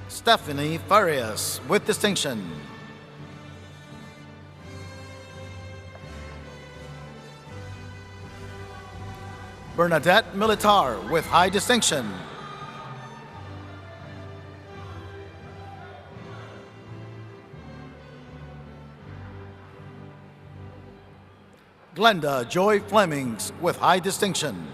Stephanie Farias with distinction. Bernadette Militar with high distinction. Glenda Joy Flemings with high distinction.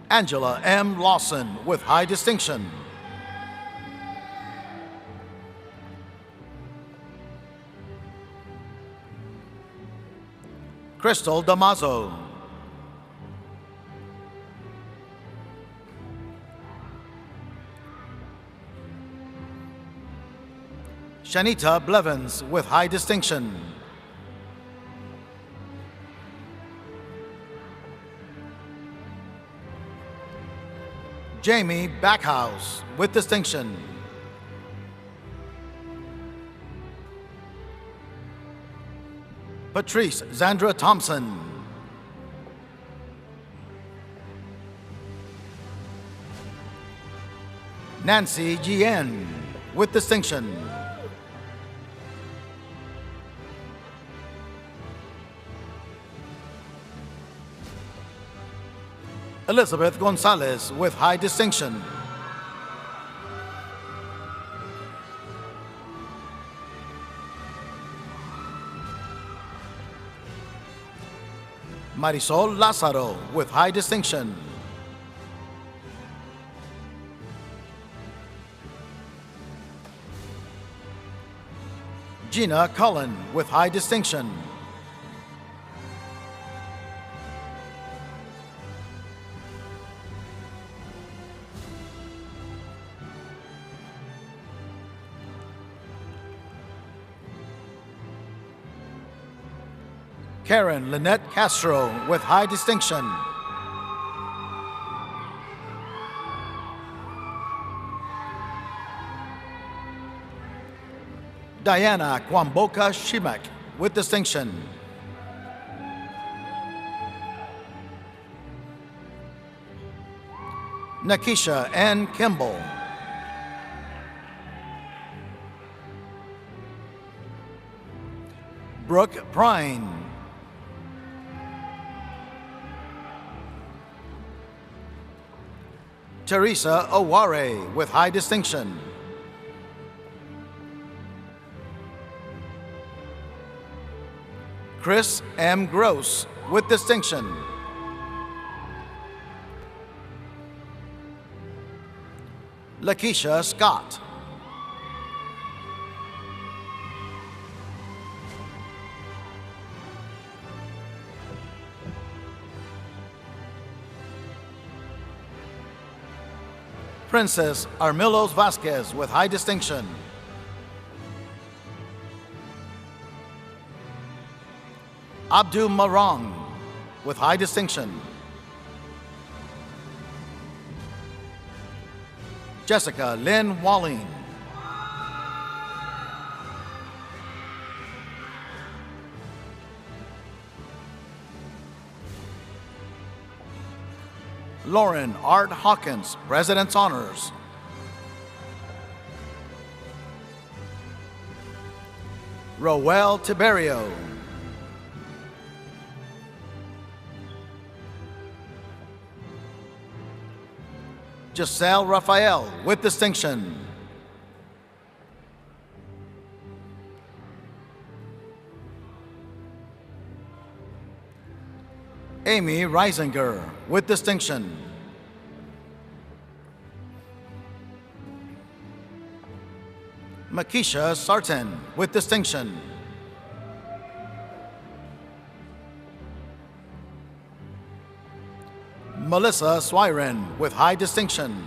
Angela M. Lawson with high distinction. Crystal Damaso. Shanita Blevins with high distinction. Jamie Backhouse with distinction. Patrice Zandra Thompson. Nancy Gien with distinction. Elizabeth Gonzalez with high distinction. Marisol Lázaro with high distinction. Gina Cullen with high distinction. Karen Lynette Castro with high distinction. Diana Kwamboka Shimek with distinction. Nakisha N. Kimball. Brooke Prine. Teresa Oware with high distinction. Chris M. Gross with distinction. Lakeisha Scott. Princess Armilos Vasquez with high distinction. Abdul Marang with high distinction. Jessica Lynn Walling. Lauren Art Hawkins, President's Honors. Roel Tiberio. Giselle Raphael with distinction. Amy Reisinger with distinction. Makisha Sarton with distinction. Melissa Swyren with high distinction.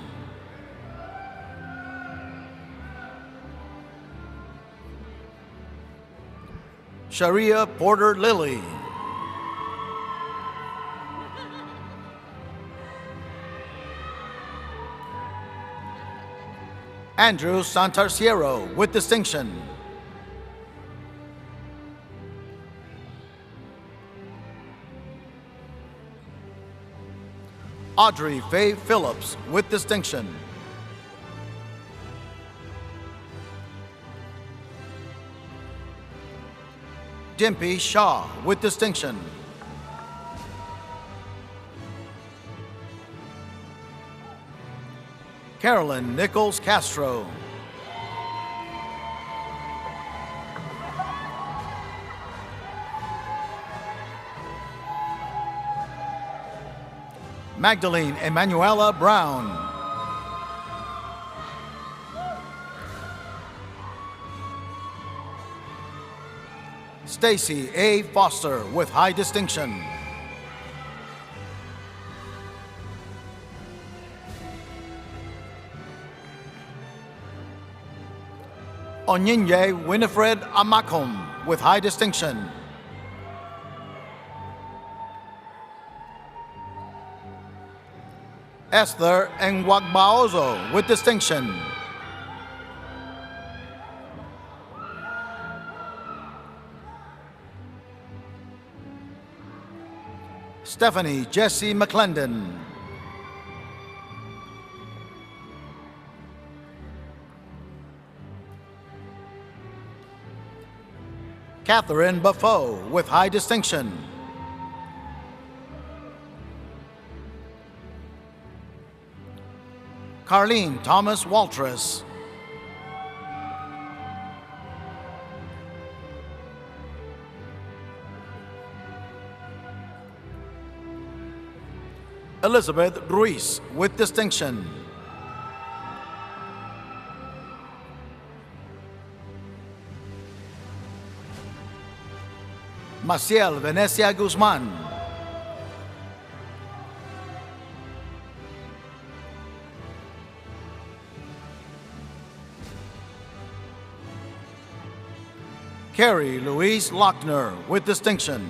Sharia Porter Lilly. Andrew Santarciero with distinction. Audrey Faye Phillips with distinction. Dimpy Shaw with distinction. Carolyn Nichols Castro. Magdalene Emanuela Brown. Stacy A. Foster with high distinction. Onyinye Winifred Amakom with high distinction. Esther Nwagbaozo with distinction. Stephanie Jessie McClendon. Catherine Buffo with high distinction. Carlene Thomas Waltress. Elizabeth Ruiz with distinction. Maciel Venecia Guzman. Carrie Louise Lochner with distinction.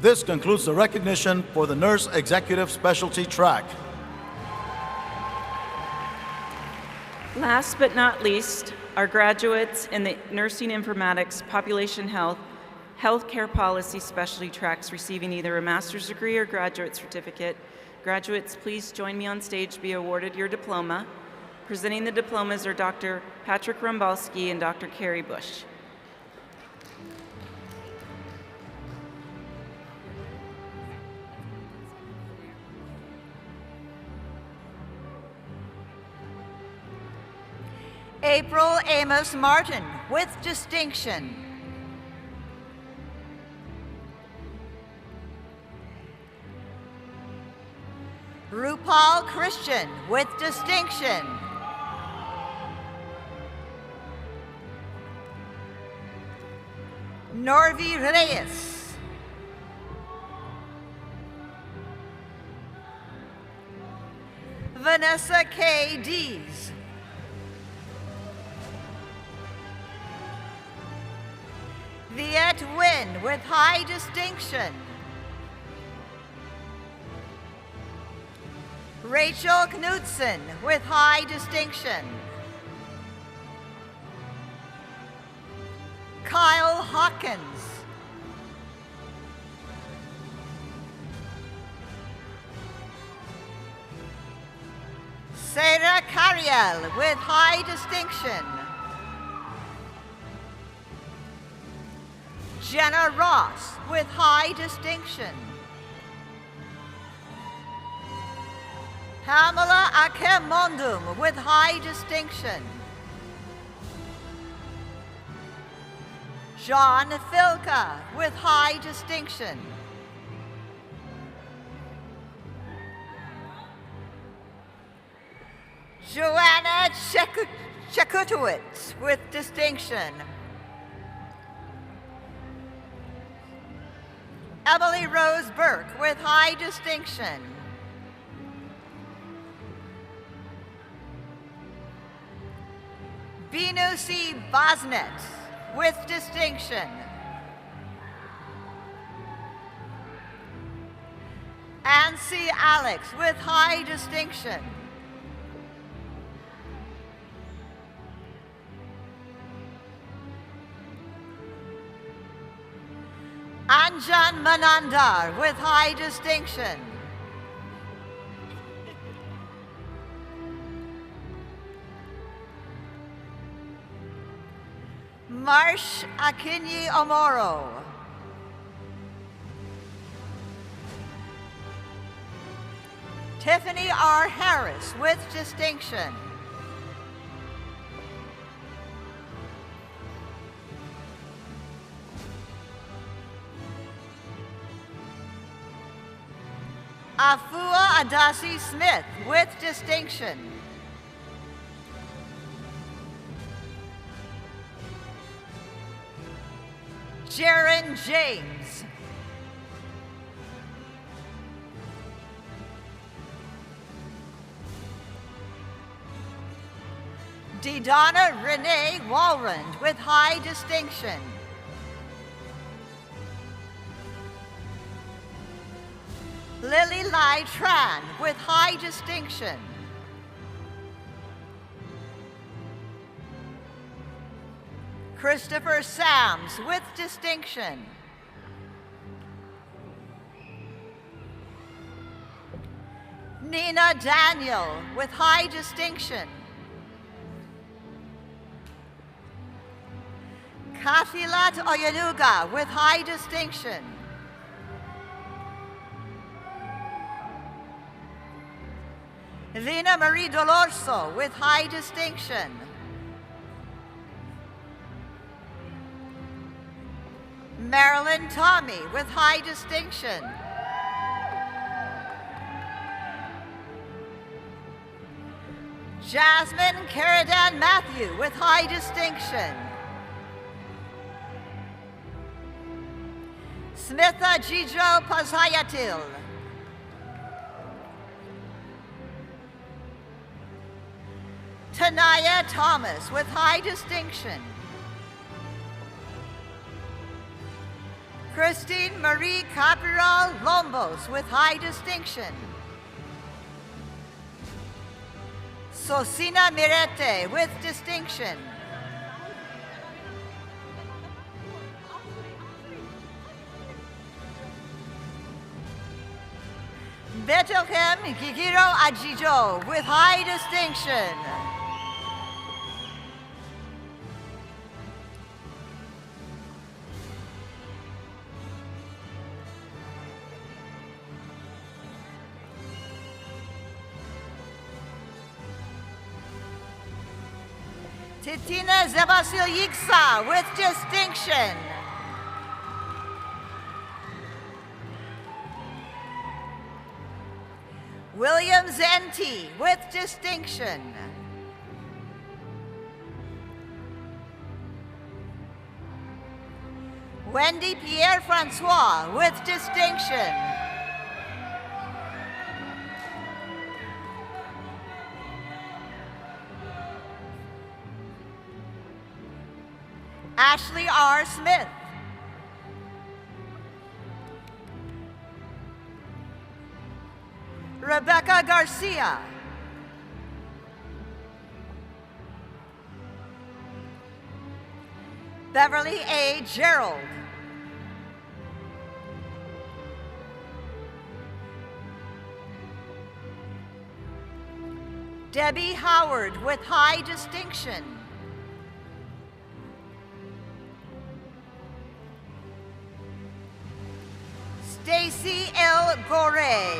This concludes the recognition for the Nurse Executive Specialty track. Last but not least, Our graduates in the Nursing Informatics, Population Health, Healthcare Policy Specialty tracks receiving either a master's degree or graduate certificate. Graduates, please join me on stage to be awarded your diploma. Presenting the diplomas are Dr. Patrick Rumbalski and Dr. Carrie Bush. April Amos Martin, with distinction. Rupal Christian, with distinction. Norvi Reyes. Vanessa K. Dees. Viet Nguyen, with high distinction. Rachel Knudsen, with high distinction. Kyle Hawkins. Sarah Cariel, with high distinction. Jenna Ross, with high distinction. Pamela Akemondum, with high distinction. John Filka, with high distinction. Joanna Chekutowicz, with distinction. Emily Rose Burke, with high distinction. Binu C. Bosnet, with distinction. Ann C. Alex, with high distinction. Anjan Manandar, with high distinction. Marsh Akinyi Omoro. Tiffany R. Harris, with distinction. Afua Adasi Smith, with distinction. Jaron James. Didonna Renee Walrand, with high distinction. Lily Lai Tran, with high distinction. Christopher Sams, with distinction. Nina Daniel, with high distinction. Kafilat Oyanuga, with high distinction. Lina Marie Dolorso, with high distinction. Marilyn Tommy, with high distinction. Jasmine Caradan Matthew, with high distinction. Smitha Jijo Pazayatil. Tanaya Thomas, with high distinction. Christine Marie Capiral Lombos, with high distinction. Sosina Mirete, with distinction. Betochem Gigiro Ajijo with high distinction. Titina Zevasil with distinction. William Zenti with distinction. Wendy Pierre Francois with distinction. Ashley R. Smith. Rebecca Garcia. Beverly A. Gerald. Debbie Howard with high distinction. Stacy L. Gorey.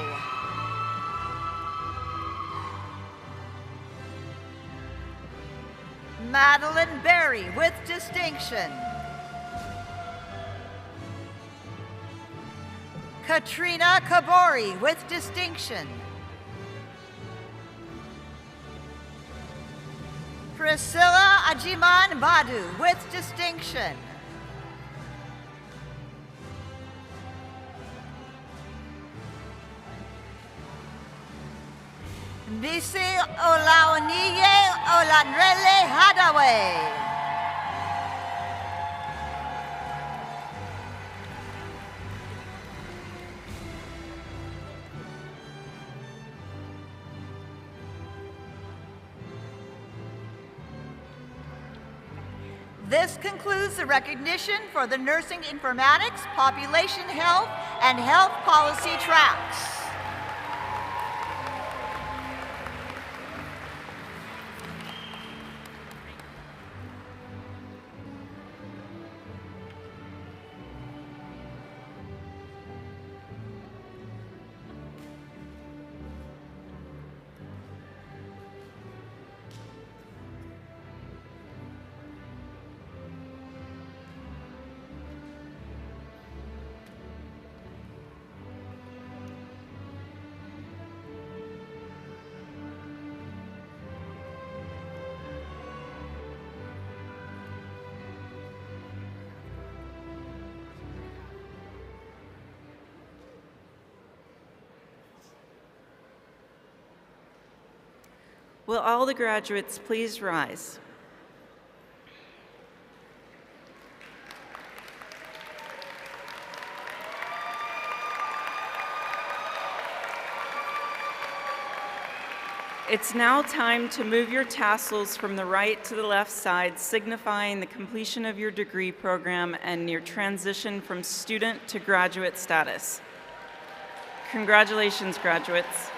Madeline Berry with distinction. Katrina Kabori with distinction. Priscilla Ajiman Badu with distinction. Bisi Olaoniye Olanrele Hadaway. This concludes the recognition for the Nursing Informatics, Population Health, and Health Policy tracks. Will all the graduates please rise? It's now time to move your tassels from the right to the left side, signifying the completion of your degree program and your transition from student to graduate status. Congratulations, graduates.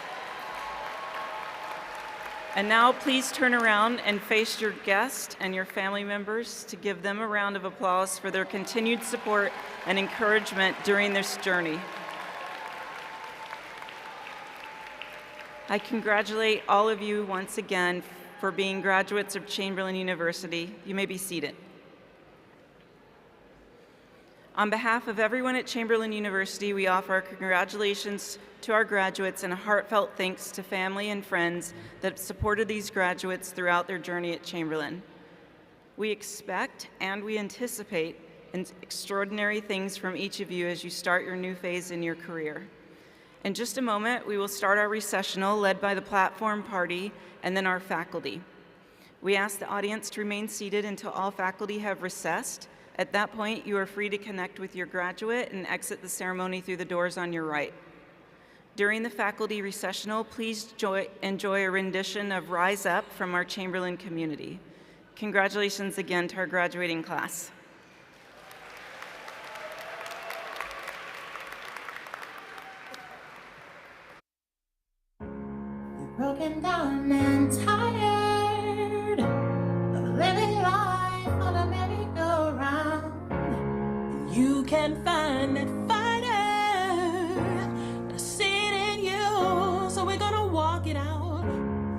And now please turn around and face your guest and your family members to give them a round of applause for their continued support and encouragement during this journey. I congratulate all of you once again for being graduates of Chamberlain University. You may be seated. On behalf of everyone at Chamberlain University, we offer our congratulations to our graduates and a heartfelt thanks to family and friends that have supported these graduates throughout their journey at Chamberlain. We expect and we anticipate extraordinary things from each of you as you start your new phase in your career. In just a moment, we will start our recessional led by the platform party and then our faculty. We ask the audience to remain seated until all faculty have recessed. At that point, you are free to connect with your graduate and exit the ceremony through the doors on your right. During the faculty recessional, please enjoy a rendition of Rise Up from our Chamberlain community. Congratulations again to our graduating class. broken down and tired of living life on a merry-go-round. You can find that fighter that's in you, so we're gonna walk it out.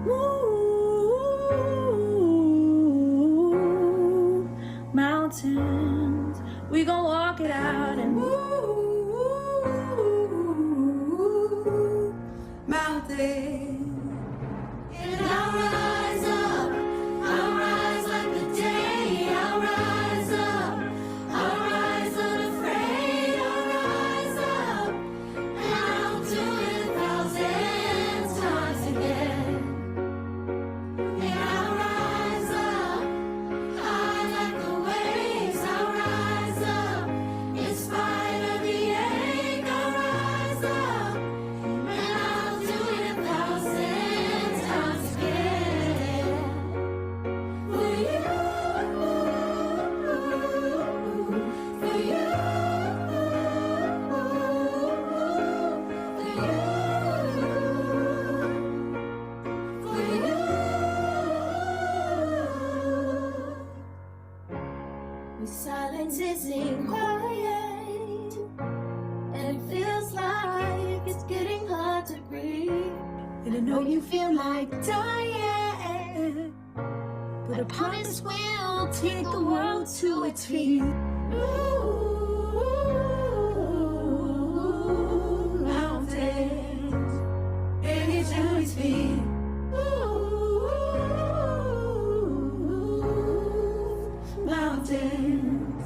Ooh, mountains, we gonna walk it out and mountains. And I'll rise up, I'll rise like the day, I'll rise up, I'll rise unafraid, I'll rise up, and I'll do it 1,000 times again. And I'll rise up, high like the waves, I'll rise up, in spite of the ache, I'll rise up, and I'll do it 1,000 times again. For you, for you, for you. The silence isn't quiet, and it feels like it's getting hard to breathe. And I know you feel like dying, but a promise will take the world to its feet. Ooh, mountains, and it's to its feet. Ooh, mountains,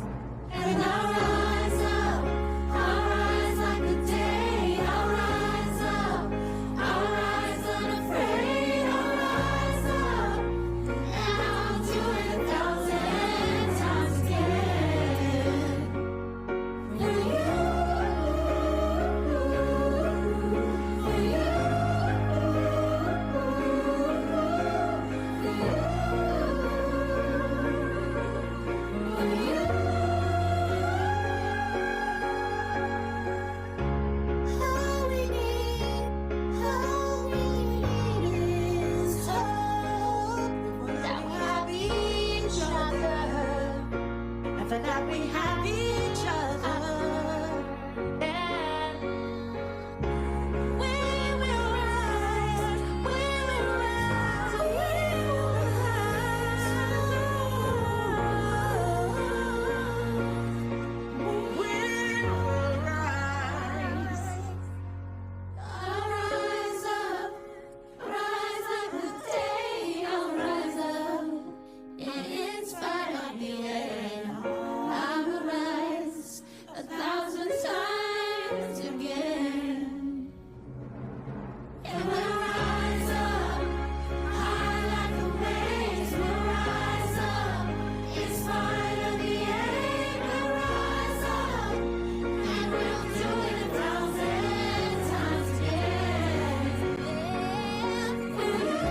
and I'll rise up, I'll rise like the day, I'll rise up, I'll rise unafraid, I'll rise up, and I'll do it 1,000 times again. For you, for you, for you. All we need is hope that we have each other, and for that we have each other. And we will rise, we will rise, we will rise. We will rise. I'll rise up, rise like the day, I'll rise up, and in spite of the air, I will rise 1,000 times again. And we'll rise up, high like the waves, we'll rise up, in spite of the ache, we'll rise up, and we'll do it 1,000 times again. For you,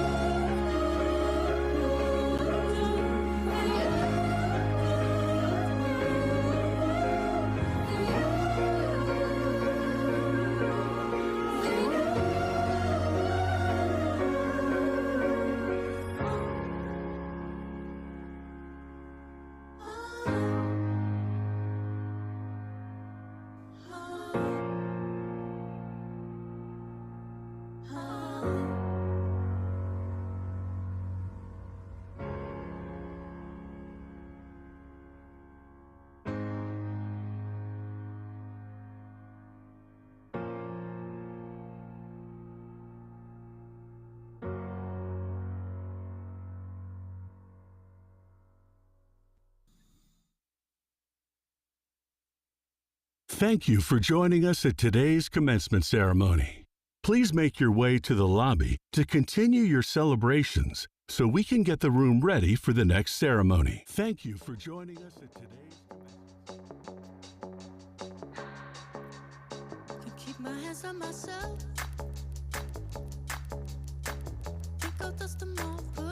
Thank you for joining us at today's commencement ceremony. Please make your way to the lobby to continue your celebrations so we can get the room ready for the next ceremony. Thank you for joining us at today's can keep my hands on myself. Think I'll dust them off, but